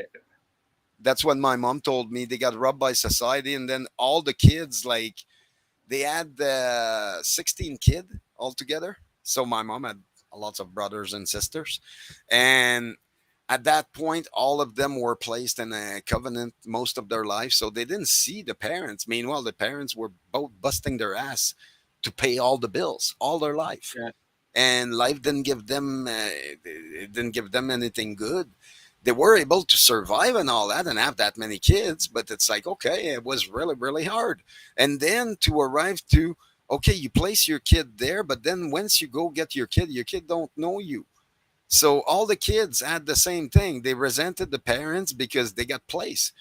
that's what my mom told me. They got robbed by society, and then all the kids, like they had 16 kid altogether. So my mom had lots of brothers and sisters, and at that point, all of them were placed in a covenant most of their life, so they didn't see the parents. Meanwhile, the parents were both busting their ass to pay all the bills all their life, Yeah, and life didn't give them it didn't give them anything good. They were able to survive and all that and have that many kids, but it's like, okay, it was really really hard. And then to arrive to, okay, you place your kid there, but then once you go get your kid don't know you. So all the kids had the same thing. They resented the parents because they got placed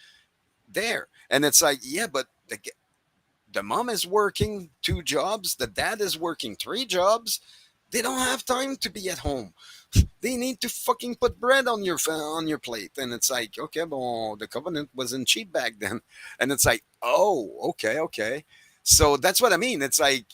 there. And it's like, yeah, but the mom is working 2 jobs, the dad is working 3 jobs. They don't have time to be at home. They need to fucking put bread on on your plate. And it's like, okay, well, the covenant wasn't cheap back then. And it's like, oh, okay, okay. So that's what I mean. It's like,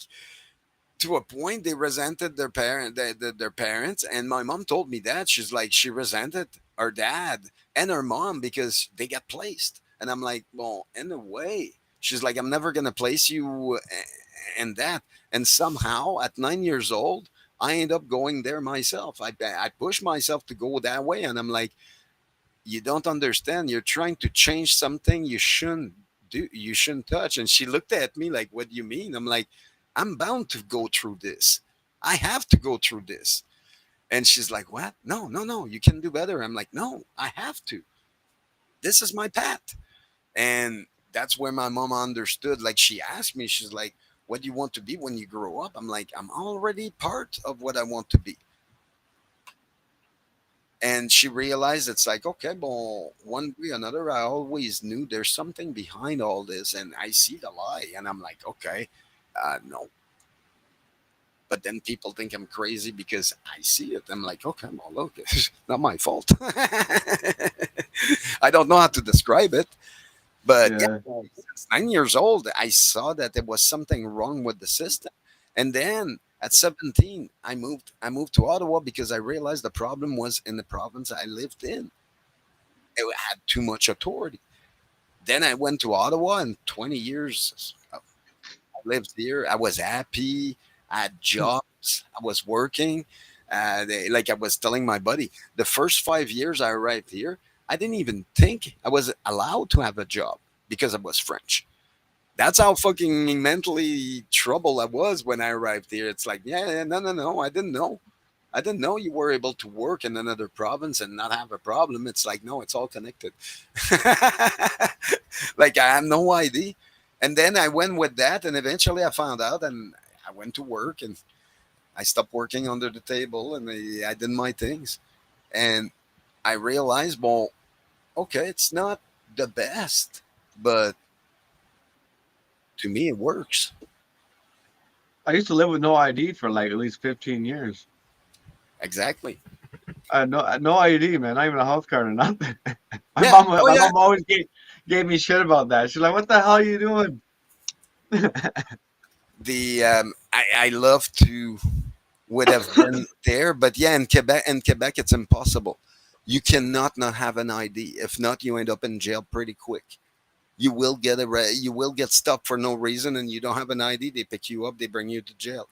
to a point they resented their parents, and my mom told me that she's like, she resented her dad and her mom because they got placed. And I'm like, well, in a way, she's like, I'm never gonna place you in that. And somehow at 9 years old, I end up going there myself. I push myself to go that way, and I'm like, you don't understand, you're trying to change something you shouldn't do, you shouldn't touch. And she looked at me like, what do you mean? I'm like, I'm bound to go through this, I have to go through this. And she's like, what? No, no, no, you can do better. I'm like, no, I have to, this is my path. And that's where my mom understood. Like, she asked me, she's like, what do you want to be when you grow up? I'm like, I'm already part of what I want to be. And she realized, it's like, okay, well, one way or another, I always knew there's something behind all this, and I see the lie, and I'm like, okay, no. But then people think I'm crazy because I see it. I'm like, okay, well, look, it's not my fault. I don't know how to describe it, but yeah, yeah. since 9 years old, I saw that there was something wrong with the system. And then at 17, I moved to Ottawa because I realized the problem was in the province I lived in. It had too much authority. Then I went to Ottawa, and 20 years I lived here. I was happy. I had jobs. I was working. Like I was telling my buddy, the first 5 years I arrived here, I didn't even think I was allowed to have a job because I was French. That's how fucking mentally troubled I was when I arrived here. It's like, yeah, yeah, no, no, no, I didn't know. I didn't know you were able to work in another province and not have a problem. It's like, no, it's all connected. Like, I have no idea. And then I went with that, and eventually I found out, and I went to work, and I stopped working under the table, and I did my things. And I realized, well, okay, it's not the best, but to me, it works. I used to live with no ID for like at least 15 years. Exactly. I had no ID, man. Not even a health card or nothing. Yeah. Oh, My yeah. mom always gave me shit about that. She's like, "What the hell are you doing?" I love to would have been there, but yeah, in Quebec, it's impossible. You cannot not have an ID. If not, you end up in jail pretty quick. You will get stopped for no reason, and you don't have an ID. They pick you up, they bring you to jail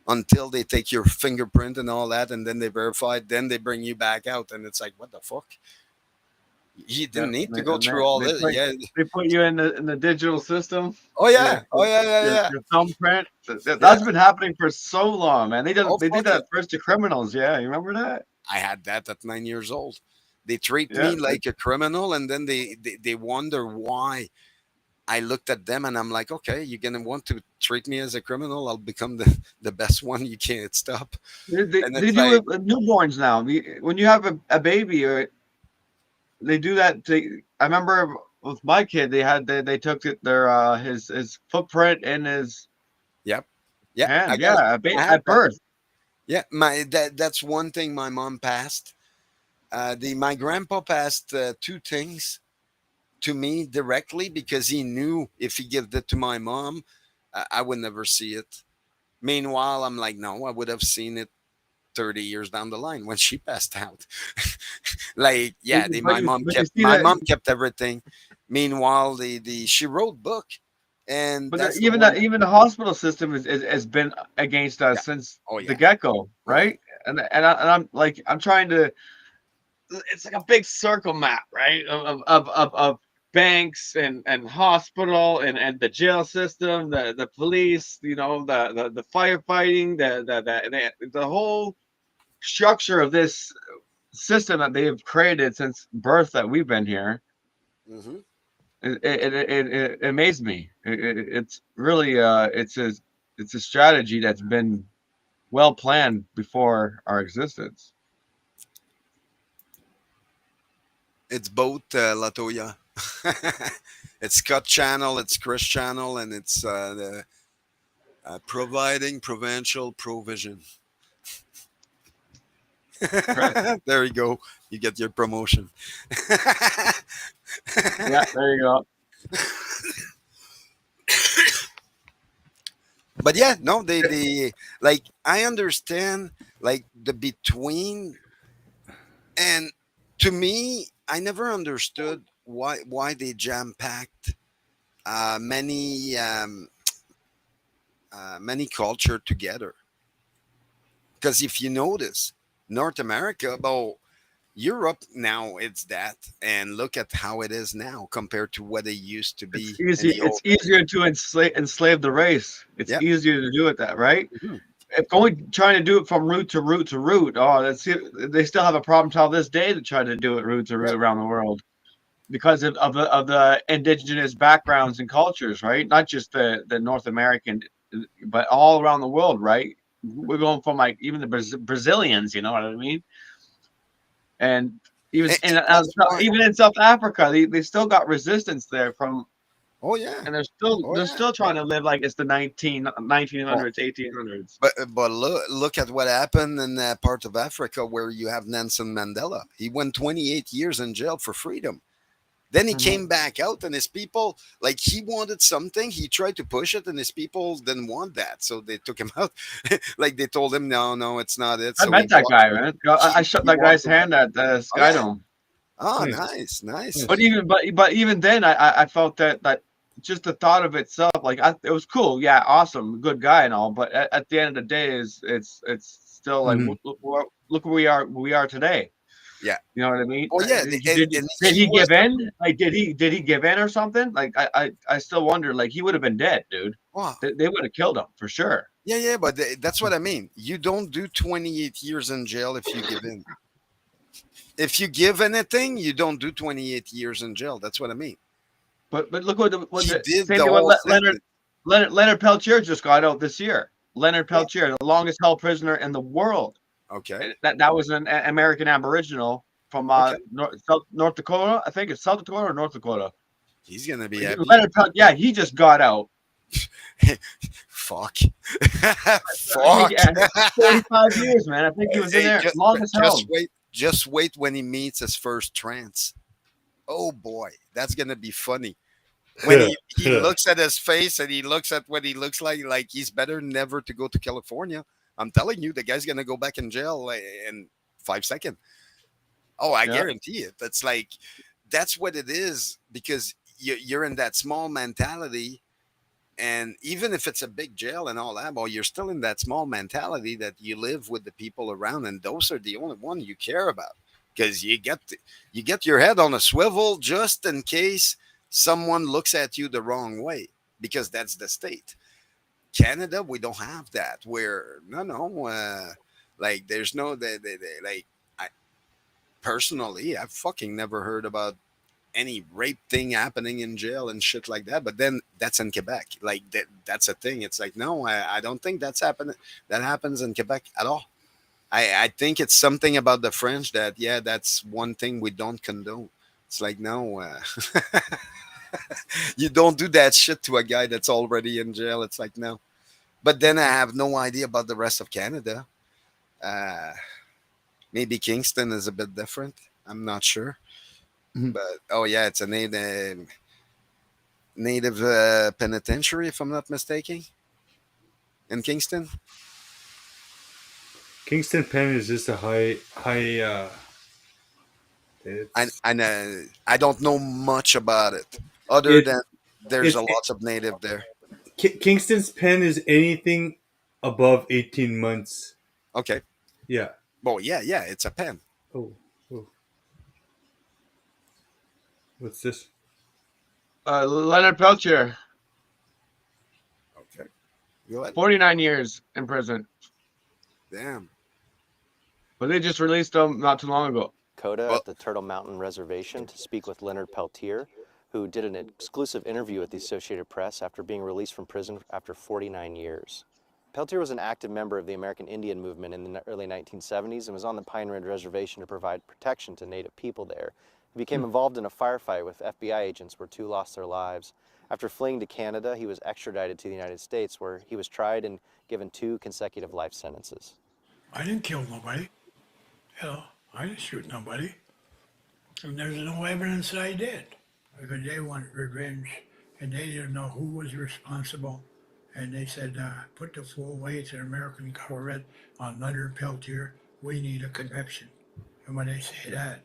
until they take your fingerprint and all that, and then they verify. Then they bring you back out, and it's like, what the fuck? You Yeah, didn't need to go and through all this. Yeah. they put you in the digital system. Oh Yeah, yeah. Oh yeah. Yeah. Yeah. your thumbprint. Yeah. That's been happening for so long, man. Oh They did fuck it. that first to criminals. Yeah, you remember that? I had that at 9 years old. They treat Yeah, me like a criminal, and then they wonder why I looked at them, and I'm like, okay, you're gonna want to treat me as a criminal. I'll become the best one you can't stop. And they it's do like, it with newborns now. When you have a baby, or they do that. I remember with my kid, they took their his footprint in his yep, yeah, hand. Yeah, I had at that. birth. Yeah, that's one thing my mom passed. The My grandpa passed 2 things to me directly because he knew if he gave it to my mom, I would never see it. Meanwhile, I'm like, no, I would have seen it 30 years down the line when she passed out. Like, yeah, But you see my that, mom kept everything. Meanwhile, the she wrote book, and but that's the even one. the hospital system has been against Yeah. us since Oh the yeah. get go, Oh yeah. right? And I'm like, I'm trying to. It's like a big circle map, right? Of banks and hospital and the jail system, the police, the firefighting, the whole structure of this system that they have created since birth that we've been here. Hmm. It amazed me. It's really it's a strategy that's been well planned before our existence. It's both Latoya. It's Cut Channel, it's Chris Channel, and it's the providing provincial provision. Chris, There you go. You get your promotion. yeah, there you go. But yeah, no, they like I understand like the between, and to me, I never understood why they jam packed many many culture together. Because if you notice, North America, well, Europe now it's that, and look at how it is now compared to what it used to It's be in easy. the It's old days. easier to enslave the race. It's Yep. easier to do it that, right? Mhm. If going trying to do it from root to root to root, oh, that's it. They still have a problem till this day to try to do it root to root Yep. around the world because of the indigenous backgrounds and cultures, right? Not just the North American, but all around the world, right? Mhm. We're going from like even the Brazilians, you know what I mean? And And that's why. even in South Africa, they still got resistance there from, Oh yeah. and Oh they're yeah. still trying to live like it's the nineteen Oh, hundreds, 1800s. but look at what happened in that part of Africa where you have Nelson Mandela. He went 28 years in jail for freedom. Then he Mhm. came back out, and his people, like he wanted something, he tried to push it, and his people didn't want that, so they took him out. Like they told him, no, no, it's not it. I So met that guy, man. I he shook he that guy's walked hand away. at the Oh yeah. Skydome. Oh, Nice. nice, nice. But Nice. even then, I felt that just the thought of itself, like it was cool, yeah, awesome, good guy and all. But at the end of the day, is it's still like Mhm. look where we are today. Yeah. You know what I mean? Oh yeah, Did he he was. give in? Like did he give in or something? Like I still wonder. Like he would have been dead, dude. Wow. They would have killed him for sure. Yeah, yeah, but that's what I mean. You don't do 28 years in jail if you give in. If you give anything, you don't do 28 years in jail. That's what I mean. But look what He the did same the thing with whole sentence. Leonard Peltier just got out this year. Leonard Yeah. Peltier, the longest held prisoner in the world. Okay. That was an American Aboriginal from Okay. North Dakota. I think it's South Dakota or North Dakota. He's gonna be happy. Leonard Peltier, yeah, he just got out. Fuck. I think Fuck. 45 years, man. I think he was in Hey, there longest held. wait. Just wait when he meets his first trance. Oh boy, that's gonna be funny. When he looks at his face and he looks at what he looks like he's better never to go to California. I'm telling you, the guy's gonna go back in jail in 5 seconds. Oh, I Yeah. guarantee it. That's like that's what it is because you're in that small mentality, and even if it's a big jail and all that, well, you're still in that small mentality that you live with the people around, and those are the only one you care about because you get your head on a swivel just in case someone looks at you the wrong way because that's the state. Canada, we don't have that. Where no, like there's no like I personally, I've fucking never heard about any rape thing happening in jail and shit like that. But then that's in Quebec. Like that's a thing. It's like no, I don't think that's happening. That happens in Quebec at all. I think it's something about the French that yeah, that's one thing we don't condone. It's like no, you don't do that shit to a guy that's already in jail. It's like no. But then I have no idea about the rest of Canada. Uh, Maybe Kingston is a bit different. I'm not sure. Mhm. But oh yeah, it's a native penitentiary, if I'm not mistaken. in Kingston? Kingston Pen is just a high. It's I don't know much about it, other it than there's a it's lots of native there. Kingston's Pen is anything above 18 months. Okay. Yeah. Well, yeah, it's a pen. Oh, oh. What's this? Leonard Peltier, Okay. Go ahead. 49 years in prison, Damn. but they just released him not too long ago. Coda Well, at the Turtle Mountain Reservation to speak with Leonard Peltier, who did an exclusive interview with the Associated Press after being released from prison after 49 years. Peltier was an active member of the American Indian movement in the early 1970s and was on the Pine Ridge Reservation to provide protection to Native people there. He became involved in a firefight with FBI agents where 2 lost their lives. After fleeing to Canada, he was extradited to the United States, where he was tried and given 2 consecutive life sentences. I didn't kill nobody. I didn't shoot nobody. And there's no evidence that I did. Because they wanted revenge and they didn't know who was responsible. And they said, put the full weight of the American government on Leonard Peltier. We need a conviction. And when they say that,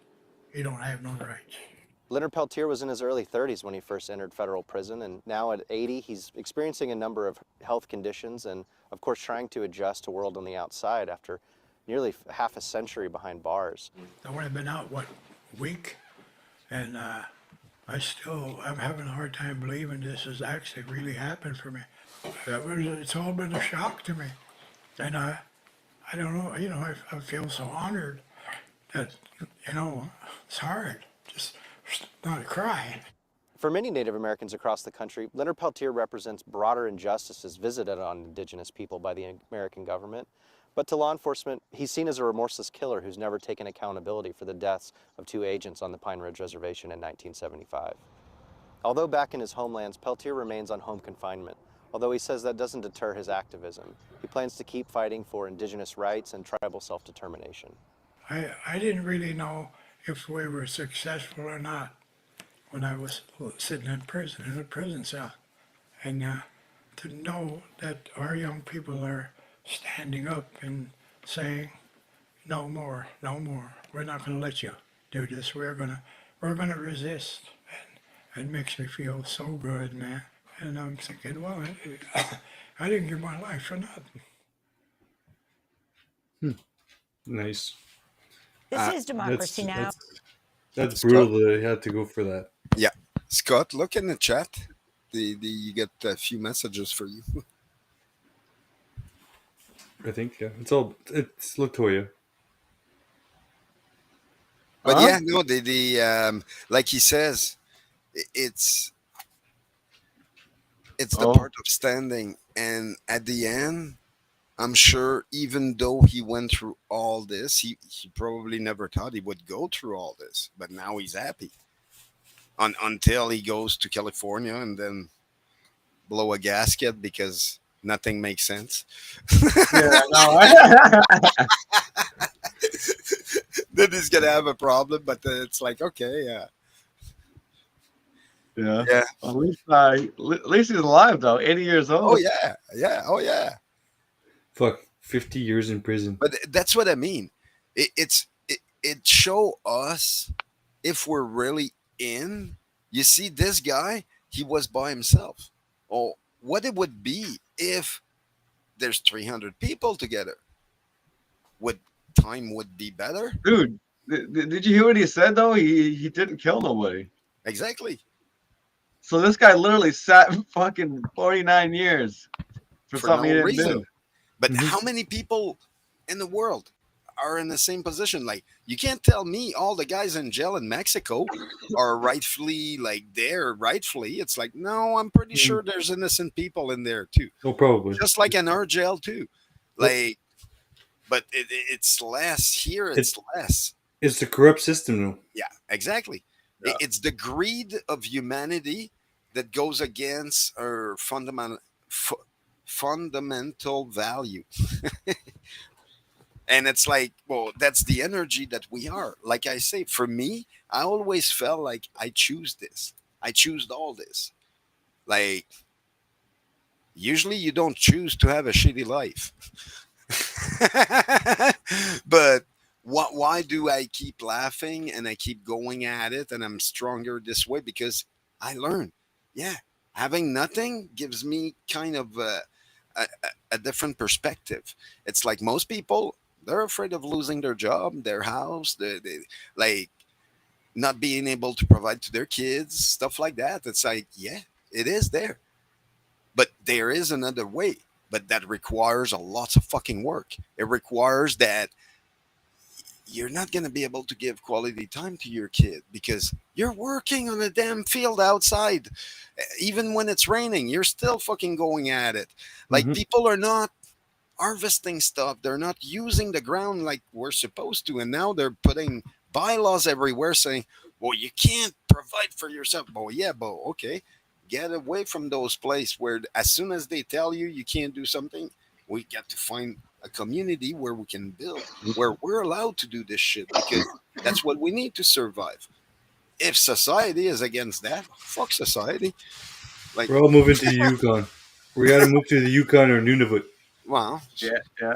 you don't have no rights. Leonard Peltier was in his early 30s when he first entered federal prison, and now at 80, he's experiencing a number of health conditions and, of course, trying to adjust to world on the outside after nearly half a century behind bars. I've only been out, a week? And I'm having a hard time believing this has actually really happened for me. It's all been a shock to me. And I don't know, I feel so honored that, it's hard. Just not crying. For many Native Americans across the country, Leonard Peltier represents broader injustices visited on Indigenous people by the American government. But to law enforcement, he's seen as a remorseless killer who's never taken accountability for the deaths of 2 agents on the Pine Ridge Reservation in 1975. Although back in his homelands, Peltier remains on home confinement. Although he says that doesn't deter his activism. He plans to keep fighting for Indigenous rights and tribal self-determination. I didn't really know if we were successful or not when I was sitting in prison, in a prison cell. And to know that our young people are standing up and saying, no more, no more. We're not going to let you do this. We're gonna resist. And it makes me feel so good, man. And I'm thinking, well, I didn't give my life for nothing. Nice. This is democracy now. That's brutal that he had to go for that. Yeah. Scott, look in the chat. You get a few messages for you. I think, yeah. It's Latoya. But yeah, no, the like he says, it's the part of standing, and at the end, I'm sure even though he went through all this, he probably never thought he would go through all this, but now he's happy. Until he goes to California and then blow a gasket because nothing makes sense. Yeah, no. Then he's gonna have a problem, but it's like, okay, Yeah. yeah. At least he's alive though. 80 years old. Oh yeah. Oh yeah. Fuck, 50 years in prison. But that's what I mean. It show us if we're really in. You see, this guy, he was by himself. Oh, what it would be if there's 300 people together? Would time would be better? Dude, did you hear what he said though? He didn't kill nobody. Exactly. So this guy literally sat fucking 49 years for something he didn't do. But how many people in the world are in the same position? Like, you can't tell me all the guys in jail in Mexico are rightfully rightfully. It's like, no, I'm pretty sure there's innocent people in there too. Oh, probably. Just like in our jail too. Like, but it's less here. It's less. It's the corrupt system, though. Yeah, exactly. Yeah. It's the greed of humanity that goes against our fundamental value. And it's like, well, that's the energy that we are. Like I say, for me, I always felt like I choose this. I choose all this. Like, Usually, you don't choose to have a shitty life. But why do I keep laughing and I keep going at it and I'm stronger this way? Because I learn. Yeah, having nothing gives me kind of a different perspective. It's like most people, they're afraid of losing their job, their house, like not being able to provide to their kids, stuff like that. It's like, yeah, it is there. But there is another way. But that requires a lots of fucking work. It requires that you're not going to be able to give quality time to your kid because you're working on a damn field outside. Even when it's raining, you're still fucking going at it. Like, people are not harvesting stuff. They're not using the ground like we're supposed to. And now they're putting bylaws everywhere saying, well, you can't provide for yourself. Oh, yeah, but okay. Get away from those places where as soon as they tell you you can't do something, we get to find a community where we can build, where we're allowed to do this shit because that's what we need to survive. If society is against that, fuck society. Like, we're all moving to the Yukon. We got to move to the Yukon or Nunavut. wow. Yeah, yeah.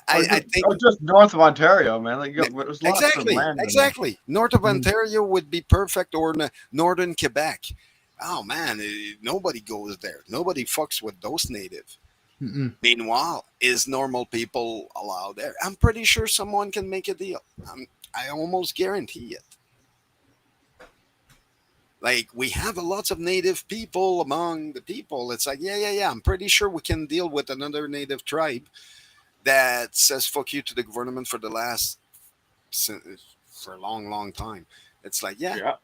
I think just north of Ontario, man. Like, there's lots of exactly, land. exactly. North of Ontario would be perfect, or northern Quebec. Oh man, nobody goes there. Nobody fucks with those native. Meanwhile, is normal people allowed there? I'm pretty sure someone can make a deal. I almost guarantee it. Like, we have a lots of native people among the people. It's like, yeah. I'm pretty sure we can deal with another native tribe that says fuck you to the government for the last for a long, long time. It's like, yeah.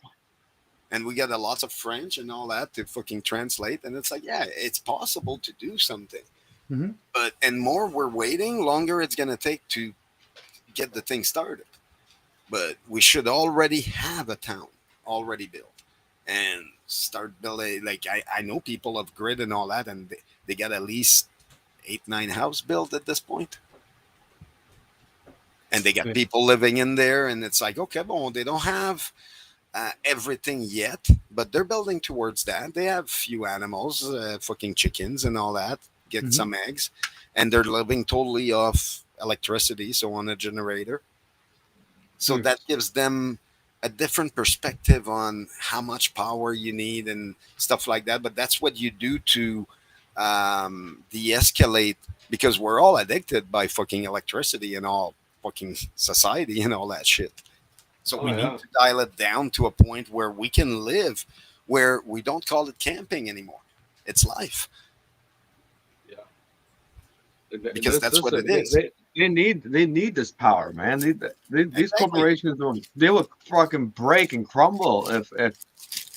And we got a lots of French and all that to fucking translate. And it's like, yeah, it's possible to do something. But and more we're waiting, longer it's gonna take to get the thing started. But we should already have a town already built and start building. Like, I know people of grid and all that, and they got at least 8-9 house built at this point. And they got people living in there, and it's like, okay, well, they don't have everything yet, but they're building towards that. They have few animals, fucking chickens and all that, get some eggs, and they're living totally off electricity, so on a generator. So that gives them a different perspective on how much power you need and stuff like that. But that's what you do to de-escalate, because we're all addicted by fucking electricity and all fucking society and all that shit. So we need to dial it down to a point where we can live, where we don't call it camping anymore. It's life. Yeah. Because that's what it is. They need this power, man. These corporations they will fucking break and crumble if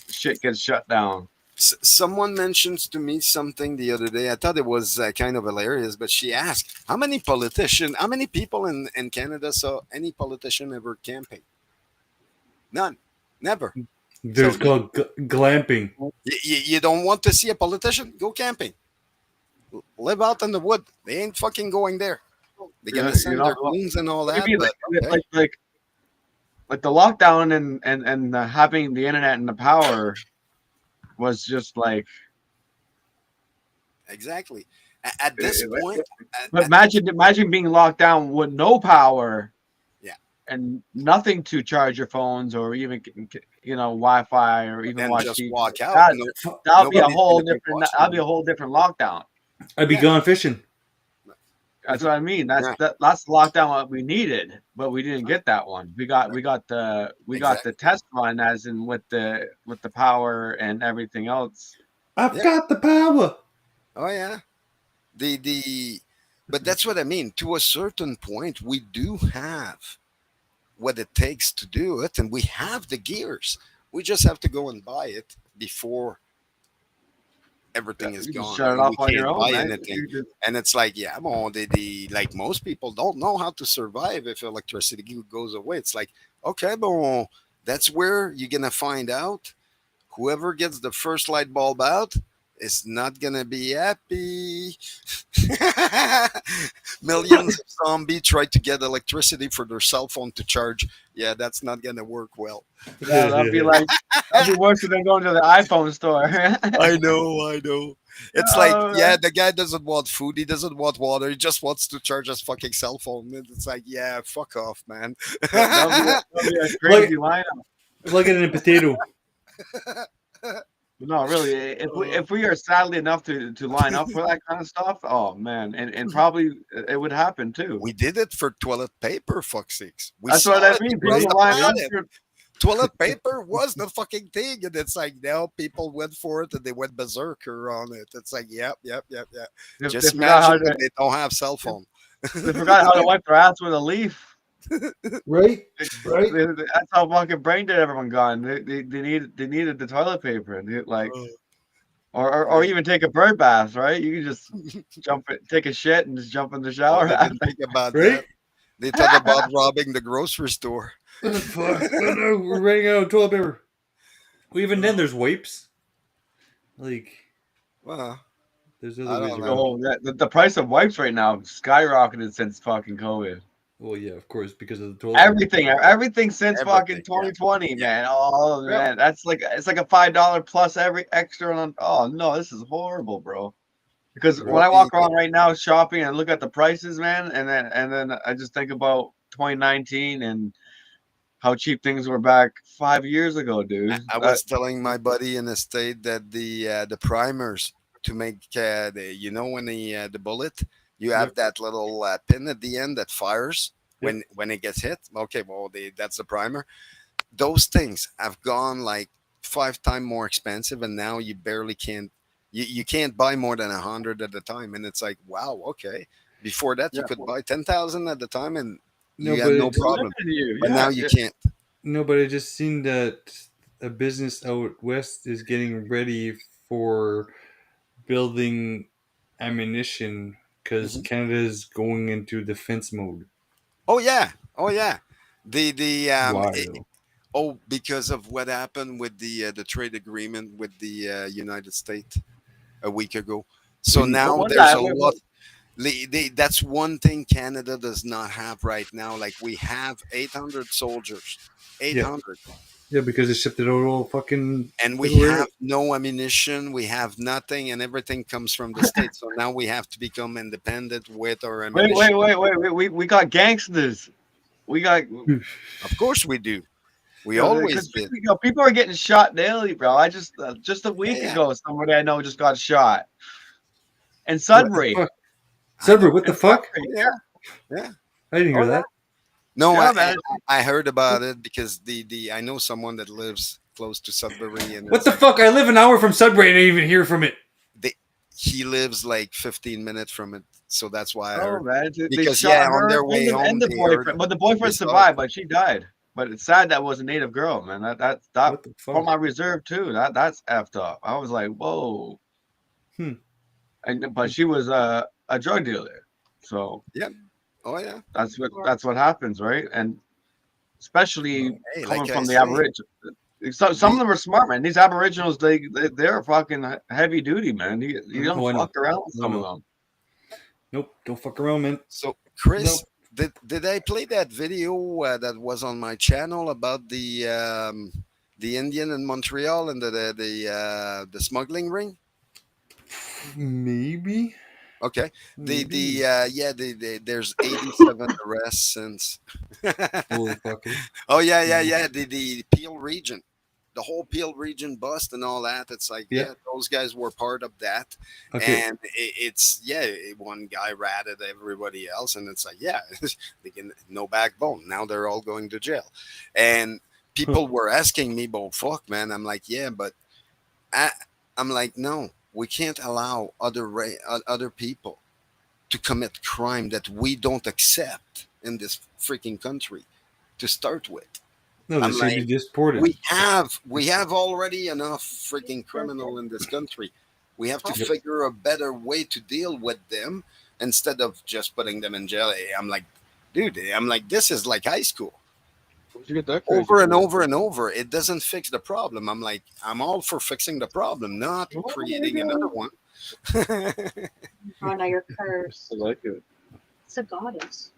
shit gets shut down. Someone mentions to me something the other day. I thought it was kind of hilarious, but she asked, how many people in Canada saw any politician ever camping? None. Never. There's called glamping. You don't want to see a politician? Go camping. Live out in the wood. They ain't fucking going there. They're gonna send their goons and all that. But, okay. like the lockdown and having the internet and the power was just like exactly at this point. But imagine being locked down with no power. And nothing to charge your phones or even Wi-Fi or even watch just TV. Walk out. That'll be a whole different. That'll be a whole different lockdown. I'd be gone fishing. That's what I mean. That's the lockdown what we needed, but we didn't get that one. We got the test run as in with the power and everything else. I've got the power. Oh yeah, but that's what I mean. To a certain point, we do have what it takes to do it, and we have the gears. We just have to go and buy it before everything is gone. Shut it off we on your own, man. And it's like, yeah, well, like most people don't know how to survive if electricity goes away. It's like, okay, but that's where you're gonna find out. Whoever gets the first light bulb out is not gonna be happy. Millions of zombies try to get electricity for their cell phone to charge. Yeah, that's not gonna work well. Yeah, that'd be worse than going to the iPhone store. I know. It's like, yeah, the guy doesn't want food, he doesn't want water, he just wants to charge his fucking cell phone. And it's like, yeah, fuck off, man. That'll be a crazy lineup. Plug it in a potato. No, really, if we are sadly enough to line up for that kind of stuff, oh man, and probably it would happen too. We did it for toilet paper, fuck sakes. That's what I mean. People line up for toilet paper was the fucking thing, and it's like now people went for it and they went berserker on it. It's like, yep. Just imagine when they don't have cell phone. They forgot how to wipe their ass with a leaf. Right. That's how fucking brain dead everyone gone. They needed the toilet paper, and like, or even take a bird bath, right? You can just take a shit and just jump in the shower. They didn't think about that. They thought about robbing the grocery store. Fuck. Oh, no, we're running out of toilet paper. Well, even then, there's wipes. Like, well, there's other ways around. Oh, the price of wipes right now skyrocketed since fucking COVID. Well, yeah, of course, because of the toilet paper. Everything since fucking 2020, man. Oh man, it's like a $5 plus every extra on. Oh no, this is horrible, bro. Because when I walk around right now shopping and look at the prices, man, and then I just think about 2019 and how cheap things were back 5 years ago, dude. I was telling my buddy in the state that the primers to make when the bullet, you have that little pin at the end that fires when it gets hit. Okay, well that's the primer. Those things have gone like 5 times more expensive, and now you barely can't. You can't buy more than 100 at a time, and it's like, wow, okay. Before that, you could buy 10,000 at a time, and you had no problem. But now you can't. No, but I just seen that a business out west is getting ready for building ammunition because Canada is going into defense mode. Oh yeah. Because of what happened with the trade agreement with the United States a week ago. So now there's a lot. That's one thing Canada does not have right now. Like we have 800 soldiers, 800. Yeah, because they shipped it all fucking. And we have no ammunition. We have nothing, and everything comes from the States. So now we have to become independent with our ammunition. Wait. We got gangsters. We got. Of course we do. We always did. People are getting shot daily, bro. I just a week ago, somebody I know just got shot. And Sudbury. Sudbury, what the fuck? Yeah. I didn't hear that. No, I heard about it because I know someone that lives close to Sudbury. And what the fuck? I live an hour from Sudbury and I didn't even hear from it. He lives like 15 minutes from it, so that's why I heard. Man, because on their way home, and the boyfriend, but the boyfriend survived, but she died. But it's sad that was a native girl, man. That for my reserve too. That's effed up. I was like, whoa. But she was a drug dealer, so yeah. Oh yeah. That's what happens, right? And especially coming from the Aboriginals. Some of them are smart, man. These Aboriginals, they're fucking heavy duty, man. You don't fuck around with some of them. Nope, don't fuck around, man. So Chris. Did I play that video that was on my channel about the Indian in Montreal and the smuggling ring? Maybe. Okay. There's 87 arrests since. Holy fucker. Oh yeah. The Peel region. The whole Peel region bust and all that. It's like, those guys were part of that. Okay. And one guy ratted everybody else. And it's like, no backbone. Now they're all going to jail. And people were asking me, well, fuck, man. I'm like, yeah, but I'm like, no, we can't allow other people to commit crime that we don't accept in this freaking country to start with. No, they should be deported. We have already enough freaking criminal in this country. We have to figure a better way to deal with them instead of just putting them in jail. I'm like, dude, this is like high school. Over and over and over. It doesn't fix the problem. I'm like, I'm all for fixing the problem, not creating another one. Oh, no, you're cursed. I like it. It's a goddess.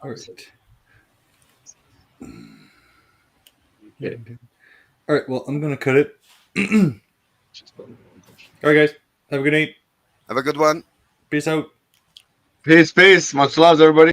All right. All right, well, I'm going to cut it. All right, guys. Have a good night. Have a good one. Peace out. Peace. Much love, everybody.